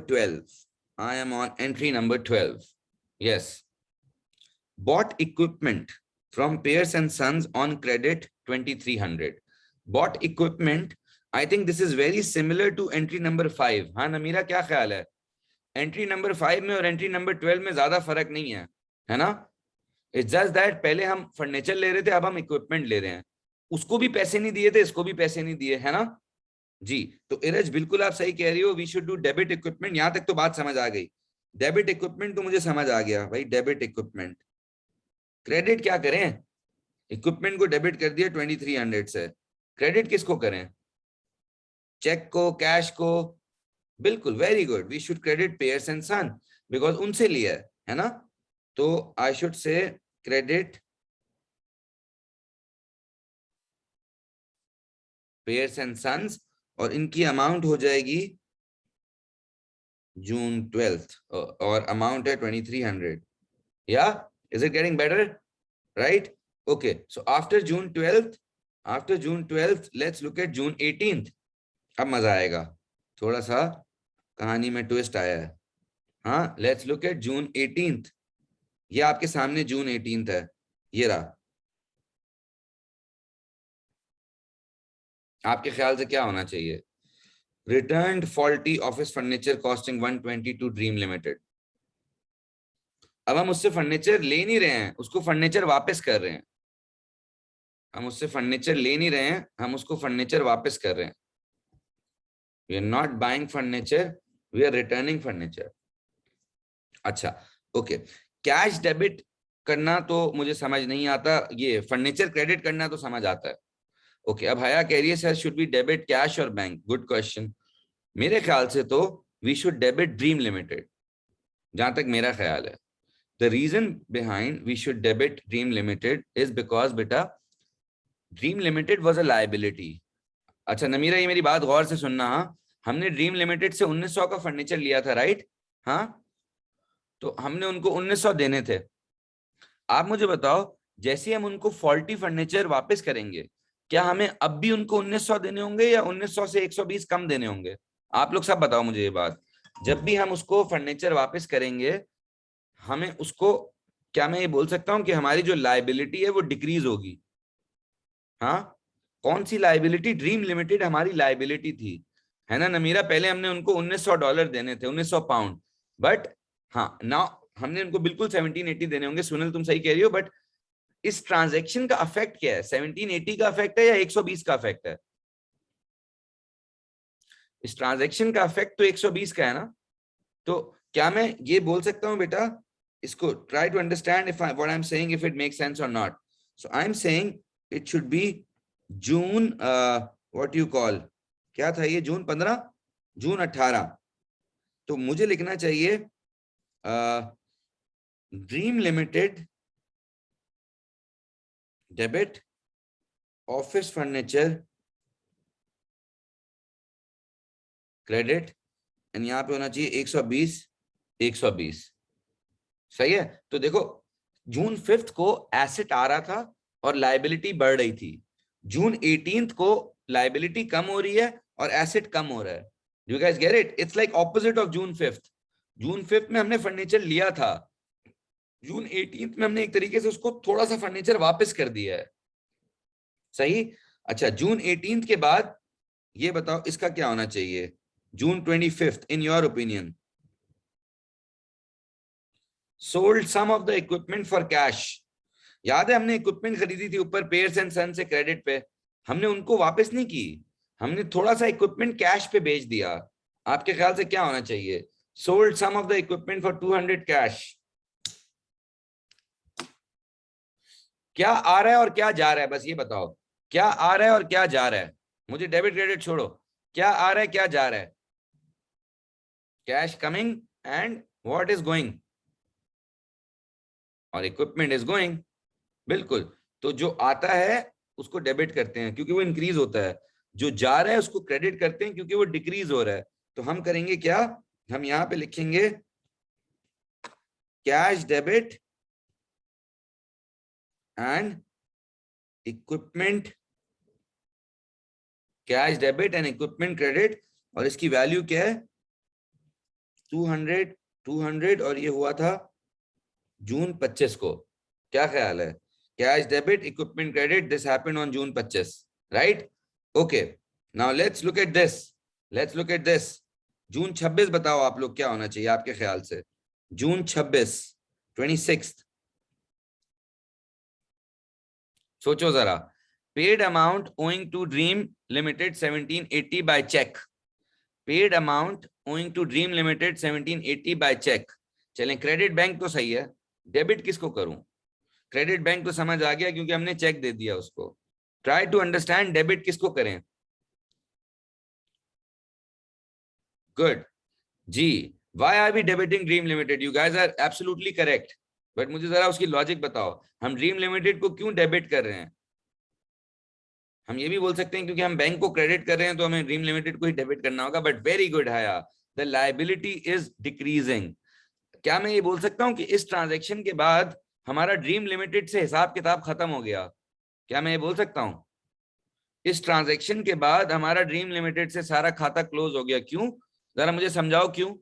[SPEAKER 1] 12. Yes. Bought equipment from Pears and Sons on credit 2300. Bought equipment. I think this is very similar to entry number 5. हाँ नमीरा, क्या ख्याल है? एंट्री नंबर 5 में और एंट्री नंबर 12 में ज्यादा फर्क नहीं है ना? इट्स जस्ट दैट पहले हम फर्नीचर ले रहे थे, अब हम इक्विपमेंट ले रहे हैं। उसको भी पैसे नहीं दिए थे, इसको भी पैसे नहीं दिए, है ना जी? तो इरज बिल्कुल आप सही कह रही हो, we should do debit equipment. यहां तक तो बात समझ आ गई। डेबिट इक्विपमेंट तो मुझे समझ आ गया भाई, डेबिट इक्विपमेंट। क्रेडिट क्या करें? इक्विपमेंट को डेबिट कर दिया 2300 से, क्रेडिट किसको करें? चेक को, कैश को? बिल्कुल, very good, we should credit payers and son, because उनसे लिया है ना? तो I should say credit payers and sons, और इनकी अमाउंट हो जाएगी जून 12th, और अमाउंट है 2300। या is it getting better? Right, okay. So after June 12th, let's look at June 18th। अब मजा आएगा, थोड़ा सा कहानी में ट्विस्ट आया है। हाँ, let's look at June 18th। ये आपके सामने जून 18th है, ये रहा। आपके ख्याल से क्या होना चाहिए? Returned faulty office furniture costing 122 dream limited. अब हम उससे फर्नीचर ले नहीं रहे हैं, उसको फर्नीचर वापस कर रहे हैं। हम उससे फर्नीचर ले नहीं रहे हैं, हम उसको फर्नीचर वापस कर रहे हैं। We are not buying furniture, we are returning furniture. अच्छा, ओके। कैश डेबिट करना तो मुझे समझ नहीं आता, ये फर्नीचर क्रेडिट करना तो समझ आता है। ओके, अब हया कह रही है sir should be debit cash और बैंक। Good question. मेरे ख्याल से तो we should debit Dream Limited, जहां तक मेरा ख्याल है। The reason behind we should debit Dream Limited is because बेटा Dream Limited was a liability. अच्छा नमीरा, ये मेरी बात गौर से सुनना। हाँ, हमने ड्रीम लिमिटेड से 1900 का फर्नीचर लिया था, राइट? हाँ, तो हमने उनको 1900 देने थे। आप मुझे बताओ, जैसे हम उनको फॉल्टी फर्नीचर वापस करेंगे, क्या हमें अब भी उनको 1900 देने होंगे या 1900 से 120 कम देने होंगे? आप लोग सब बताओ मुझे ये बात। जब भी हम उसको फर्नीचर वापस करेंगे, हमें उसको, क्या मैं ये बोल सकता हूँ कि हमारी जो लायबिलिटी है वो डिक्रीज होगी? हाँ, कौन सी लायबिलिटी? ड्रीम लिमिटेड हमारी लायबिलिटी थी, है ना नमीरा? पहले हमने उनको $1900 देने थे, 1900 पाउंड। बट हाँ, नाउ हमने उनको बिल्कुल 1780 देने होंगे। सुनील तुम सही कह रही हो, बट इस ट्रांजैक्शन का अफेक्ट क्या है? 1780 का अफेक्ट है या 120 का अफेक्ट है? इस ट्रांजैक्शन का अफेक्ट तो 120 का है ना? तो क्या मैं ये बोल सकता हूं बेटा, इसको try to understand if what I am saying, if it makes sense और not. So I am saying it should be June, what you call, क्या था ये, जून 15, जून 18। तो मुझे लिखना चाहिए dream Limited debit office furniture credit, and यहाँ पे होना चाहिए 120, 120। सही है? तो देखो, जून 5 को एसेट आ रहा था और लायबिलिटी बढ़ रही थी। जून 18 को लायबिलिटी कम हो रही है और एसेट कम हो रहा है। Do you guys get it? It's like opposite of June 5। जून 5 में हमने फर्नीचर लिया था, जून 18 में हमने एक तरीके से उसको थोड़ा सा फर्नीचर वापस कर दिया है। सही? अच्छा, जून 18 के बाद ये बताओ इसका क्या होना चाहिए? June 25 in your opinion. Sold some of the equipment for cash. याद है हमने इक्विपमेंट खरीदी थी ऊपर पेयर्स एंड सन से क्रेडिट पे, हमने उनको वापस नहीं की, हमने थोड़ा सा इक्विपमेंट कैश पे बेच दिया। आपके ख्याल से क्या होना चाहिए? Sold some of the equipment for 200 cash. क्या आ रहा है और क्या जा रहा है, बस ये बताओ, क्या आ रहा है और क्या जा रहा है? मुझे डेबिट क्रेडिट छोड़ो, क्या आ रहा है क्या जा रहा है? Cash coming and what is going? और इक्विपमेंट इज गोइंग। बिल्कुल। तो जो आता है उसको डेबिट करते हैं क्योंकि वो इंक्रीज होता है, जो जा रहा है उसको क्रेडिट करते हैं क्योंकि वो डिक्रीज हो रहा है। तो हम करेंगे क्या, हम यहां पे लिखेंगे cash debit and equipment, cash debit and equipment credit, और इसकी वैल्यू क्या है? 200, 200, और ये हुआ था जून 25 को। क्या ख्याल है? Cash debit equipment credit, this happened on June 25, right? Okay, now let's look at this, let's look at this. June 26 बताओ आप लोग क्या होना चाहिए आपके ख्याल से? जून 26, 26। सोचो जरा। Paid amount owing to Dream Limited 1780 by cheque. Paid amount owing to Dream Limited 1780 by cheque. चलें, क्रेडिट बैंक तो सही है, डेबिट किसको करूं? क्रेडिट बैंक तो समझ आ गया क्योंकि हमने चेक दे दिया उसको। ट्राई टू अंडरस्टैंड डेबिट किसको करें? गुड जी। Why are we debiting Dream Limited? You guys are absolutely correct, but मुझे जरा उसकी लॉजिक बताओ, हम ड्रीम लिमिटेड को क्यों डेबिट कर रहे हैं? हम ये भी बोल सकते हैं क्योंकि हम बैंक को क्रेडिट कर रहे हैं तो हमें ड्रीम लिमिटेड को ही डेबिट करना होगा, बट वेरी गुड हया, द लायबिलिटी इज डिक्रीजिंग। क्या मैं ये बोल सकता हूं कि इस ट्रांजैक्शन के बाद हमारा ड्रीम लिमिटेड से हिसाब किताब खत्म हो गया? क्या मैं ये बोल सकता हूं? इस ट्रांजैक्शन के बाद हमारा ड्रीम लिमिटेड से सारा खाता क्लोज हो गया। क्यों? जरा मुझे समझाओ क्यों।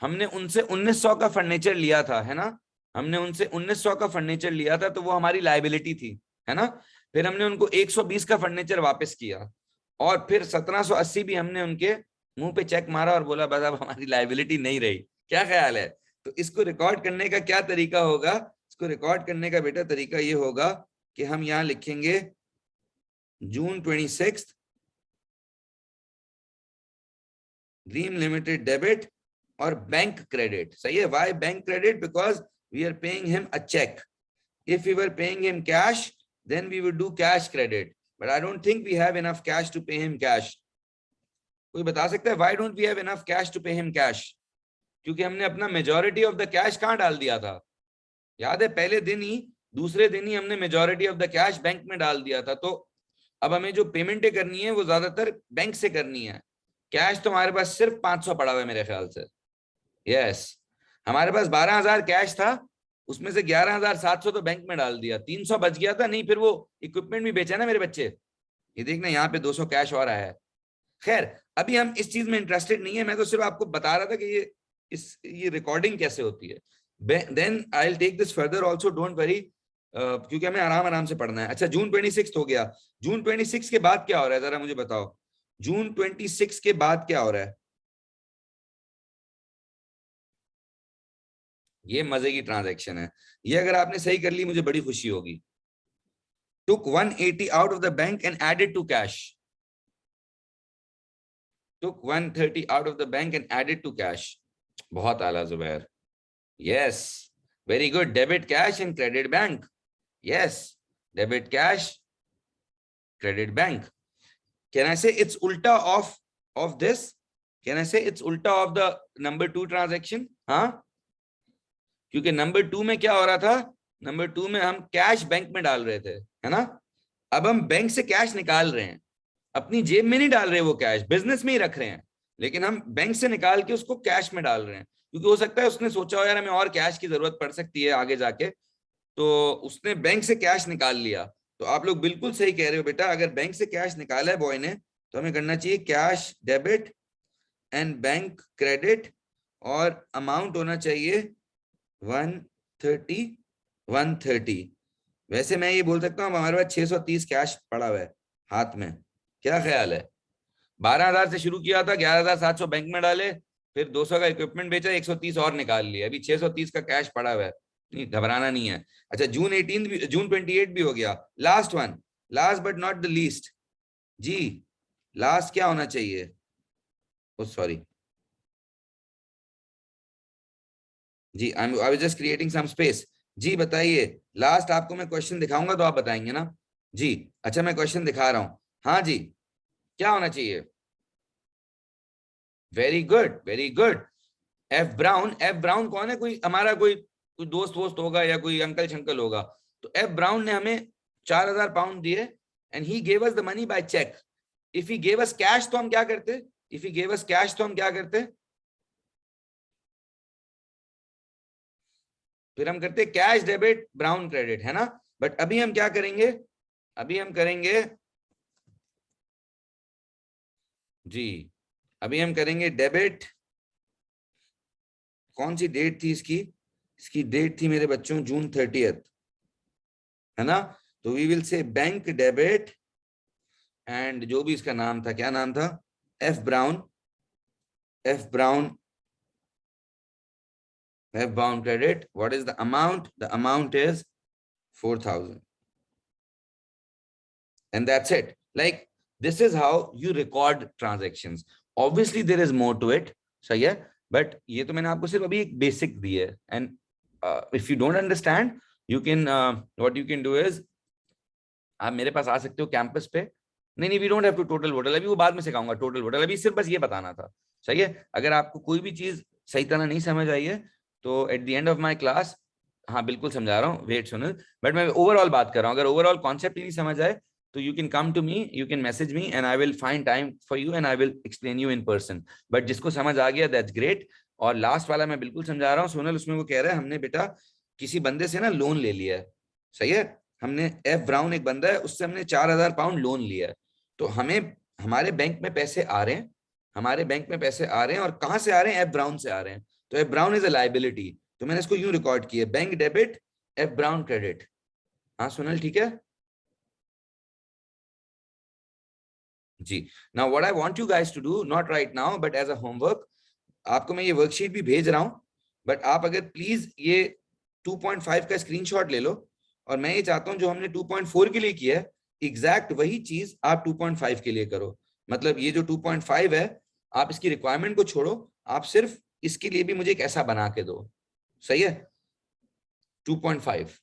[SPEAKER 1] हमने उनसे 1900 का फर्नीचर लिया था, है ना? हमने उनसे 1900 का फर्नीचर लिया था तो वो हमारी लायबिलिटी थी, है ना? फिर हमने उनको 120 का फर्नीचर वापस किया और फिर 1780 भी हमने उनके मुंह पे चेक मारा और बोला बस अब हमारी लायबिलिटी नहीं रही। क्या ख्याल है? तो इसको रिकॉर्ड करने का क्या तरीका होगा? इसको रिकॉर्ड करने का बेटा तरीका ये होगा कि हम यहां लिखेंगे जून 26 ड्रीम लिमिटेड डेबिट और बैंक क्रेडिट। सही है? Why bank credit? Because we are paying him a cheque. If we were paying him cash then we would do cash credit, but I don't think we have enough cash to pay him cash. कोई बता सकता है why don't we have enough cash to pay him cash? क्योंकि हमने अपना मेजॉरिटी ऑफ द कैश कहां डाल दिया था? याद है? पहले दिन ही, दूसरे दिन ही हमने majority of the cash bank में डाल दिया था। तो अब हमें जो पेमेंटें करनी है वो ज्यादातर बैंक से करनी है। कैश तो हमारे पास सिर्फ 500 पड़ा हुआ है मेरे ख्याल से। यस, हमारे पास 12,000 कैश था, उसमें से 11,700 तो बैंक में डाल दिया, 300 बच गया था। नहीं, फिर वो इक्विपमेंट भी बेचा ना मेरे बच्चे। ये देखना यहाँ पे 200 कैश और आया है। खैर, अभी हम इस चीज में इंटरेस्टेड नहीं है, मैं तो सिर्फ आपको बता रहा था कि ये रिकॉर्डिंग कैसे होती है। Then I will take this further also, don't worry, क्योंकि हमें आराम आराम से पढ़ना है। अच्छा, जून 26 हो गया। जून 26 के बाद क्या हो रहा है जरा मुझे बताओ? जून 26 के बाद क्या हो रहा है? ये मजे की ट्रांजैक्शन है। ये अगर आपने सही कर ली मुझे बड़ी खुशी होगी। took 180 out of the bank and added to cash. took 130 out of the bank and added to cash. बहुत आला Zubair. yes, very good. Debit cash and credit bank. yes, debit cash, credit bank. Can I say it's ulta of this? Can I say it's ulta of the number 2 transaction? हाँ, क्योंकि नंबर 2 में क्या हो रहा था? नंबर 2 में हम कैश बैंक में डाल रहे थे, है ना? अब हम बैंक से कैश निकाल रहे हैं, अपनी जेब में नहीं डाल रहे, वो कैश बिजनेस में ही रख रहे हैं, लेकिन हम बैंक से निकाल के उसको कैश में डाल रहे हैं। क्योंकि हो सकता है उसने सोचा हो यार हमें और कैश की जरूरत पड़ सकती है आगे जाके, तो उसने बैंक से कैश निकाल लिया। तो आप लोग बिल्कुल सही कह रहे हो बेटा, अगर बैंक से कैश निकाला है बॉय ने तो हमें करना चाहिए cash debit and bank credit, और अमाउंट होना चाहिए 130 130। वैसे मैं ये बोल सकता हूँ हमारे पास 630 कैश पड़ा हुआ है हाथ में। क्या ख्याल है? 12,000 से शुरू किया था, 11,700 बैंक में डाले, फिर 200 का इक्विपमेंट बेचा, 130 और निकाल लिया, अभी 630 का कैश पड़ा हुआ है। नहीं, घबराना नहीं है। अच्छा, जून 18 भी, जून 28 भी हो गया। Last one, last but not the least जी। लास्ट क्या होना चाहिए? ओ सॉरी जी, I was just creating some space. जी बताइए, लास्ट आपको मैं क्वेश्चन दिखाऊंगा तो आप बताएंगे ना जी? अच्छा, मैं क्वेश्चन दिखा रहा हूं। हाँ जी, क्या होना चाहिए? Very good, very good. F brown, F brown कौन है? कोई हमारा कोई दोस्त वोस्त होगा या कोई अंकल शंकल होगा। तो एफ ब्राउन ने हमें 4,000 पाउंड दिए and he gave us the money by cheque. If he gave us cash तो हम क्या करते? If he gave us cash तो हम क्या करते? फिर हम करते कैश डेबिट ब्राउन क्रेडिट, है ना? बट अभी हम क्या करेंगे? अभी हम करेंगे जी, अभी हम करेंगे डेबिट। कौन सी डेट थी इसकी? इसकी डेट थी मेरे बच्चों जून 30, है ना? तो we will say bank debit and जो भी इसका नाम था, क्या नाम था? F Brown F Brown credit. What is the amount? The amount is 4,000. And that's it. Like, this is how you record transactions. Obviously there is more to it. सही है, but ये तो मैंने आपको सिर्फ अभी एक basic दी है. And if you don't understand, you can what you can do is आप मेरे पास आ सकते हो कैंपस पे. नहीं, we don't have to total वोटल, अभी वो बाद में सिखाऊंगा टोटल वोटल. अभी सिर्फ बस ये बताना था. सही है. अगर आपको कोई भी चीज सही तरह नहीं समझ आई है तो at the end of my class, हाँ बिल्कुल समझा रहा हूँ, वेट सुनिल, बट मैं ओवरऑल बात कर रहा हूँ. अगर ओवरऑल कॉन्सेप्ट ही नहीं समझ आए तो you can come to me, you can message me and I will find time for you and I will explain you in person. But जिसको समझ आ गया that's great. और लास्ट वाला मैं बिल्कुल समझा रहा हूँ सोनल, उसमें वो कह रहा है हमने बेटा किसी बंदे से ना लोन ले लिया है. सही है. हमने एफ ब्राउन एक बंदा है, उससे हमने 4,000 पाउंड लोन लिया है. तो हमें हमारे बैंक में पैसे आ रहे हैं, हमारे बैंक में पैसे आ रहे हैं, और कहाँ से आ रहे हैं? एफ ब्राउन से आ रहे हैं. तो F Brown is a liability. तो मैंने इसको यूं रिकॉर्ड किया, bank debit F Brown credit. हाँ सोनल ठीक है जी. Now what I want you guys to do, not right now but as a homework, आपको मैं ये वर्कशीट भी भेज रहा हूं, बट आप अगर प्लीज ये 2.5 का स्क्रीनशॉट ले लो, और मैं ये चाहता हूं जो हमने 2.4 के लिए किया है एग्जैक्ट वही चीज आप 2.5 के लिए करो. मतलब ये जो 2.5 है, आप इसकी रिक्वायरमेंट को छोड़ो, आप सिर्फ इसके लिए भी मुझे एक ऐसा बना के दो. सही है. 2.5.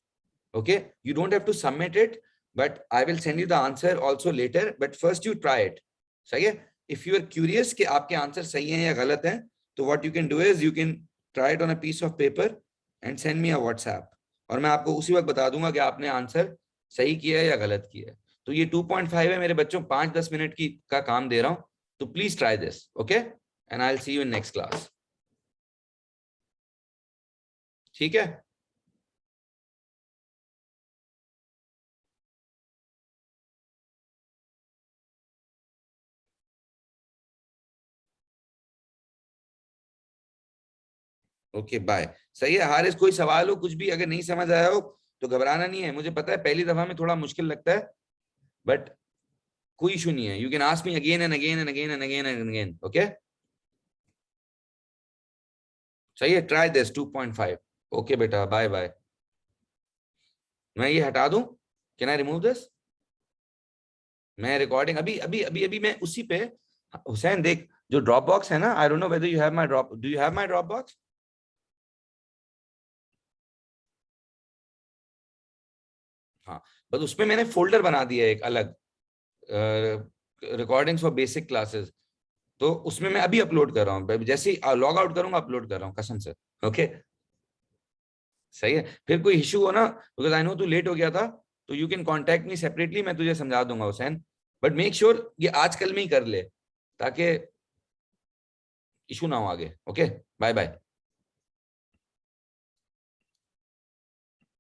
[SPEAKER 1] okay, you don't have to submit it, but I will send you the answer also later, but first you try it. सही है. if you are curious कि आपके आंसर सही हैं या गलत हैं, तो what you can do is you can try it on a piece of paper and send me a WhatsApp, और मैं आपको उसी वक्त बता दूंगा कि आपने आंसर सही किया है या गलत किया है. तो ये 2.5 है मेरे बच्चों, 5-10 मिनट की का काम दे रहा हूं, तो please try this. Okay, and I will see you in next class. ठीक है. Okay bye. सही है हारिस, कोई सवाल हो, कुछ भी अगर नहीं समझ आया हो तो घबराना नहीं है. मुझे पता है पहली दफा में थोड़ा मुश्किल लगता है, बट कोई इशू नहीं है. You can ask me again and again and again and again and again. Okay सही है. Try this 2.5. ओके बेटा, बाय बाय. मैं ये हटा दूं? Can I remove this? मैं रिकॉर्डिंग अभी अभी अभी अभी मैं उसी पे, हुसैन देख जो ड्रॉप बॉक्स है ना, I don't know whether you have my drop, do you have my drop box? हाँ, बस उसमें मैंने फोल्डर बना दिया है एक अलग, रिकॉर्डिंग्स फॉर बेसिक क्लासेस. तो उसमें मैं अभी अपलोड कर रहा हूँ, जैसे ही लॉग आउट करूंगा अपलोड कर रहा हूँ कसम से. ओके सही है. फिर कोई इशू हो ना, बिकॉज आई नो तू लेट हो गया था, तो you can contact me separately, मैं तुझे समझा दूंगा हुसैन. बट मेक श्योर ये आज कल में ही कर ले, ताकि इशू ना हो आगे. Okay bye bye.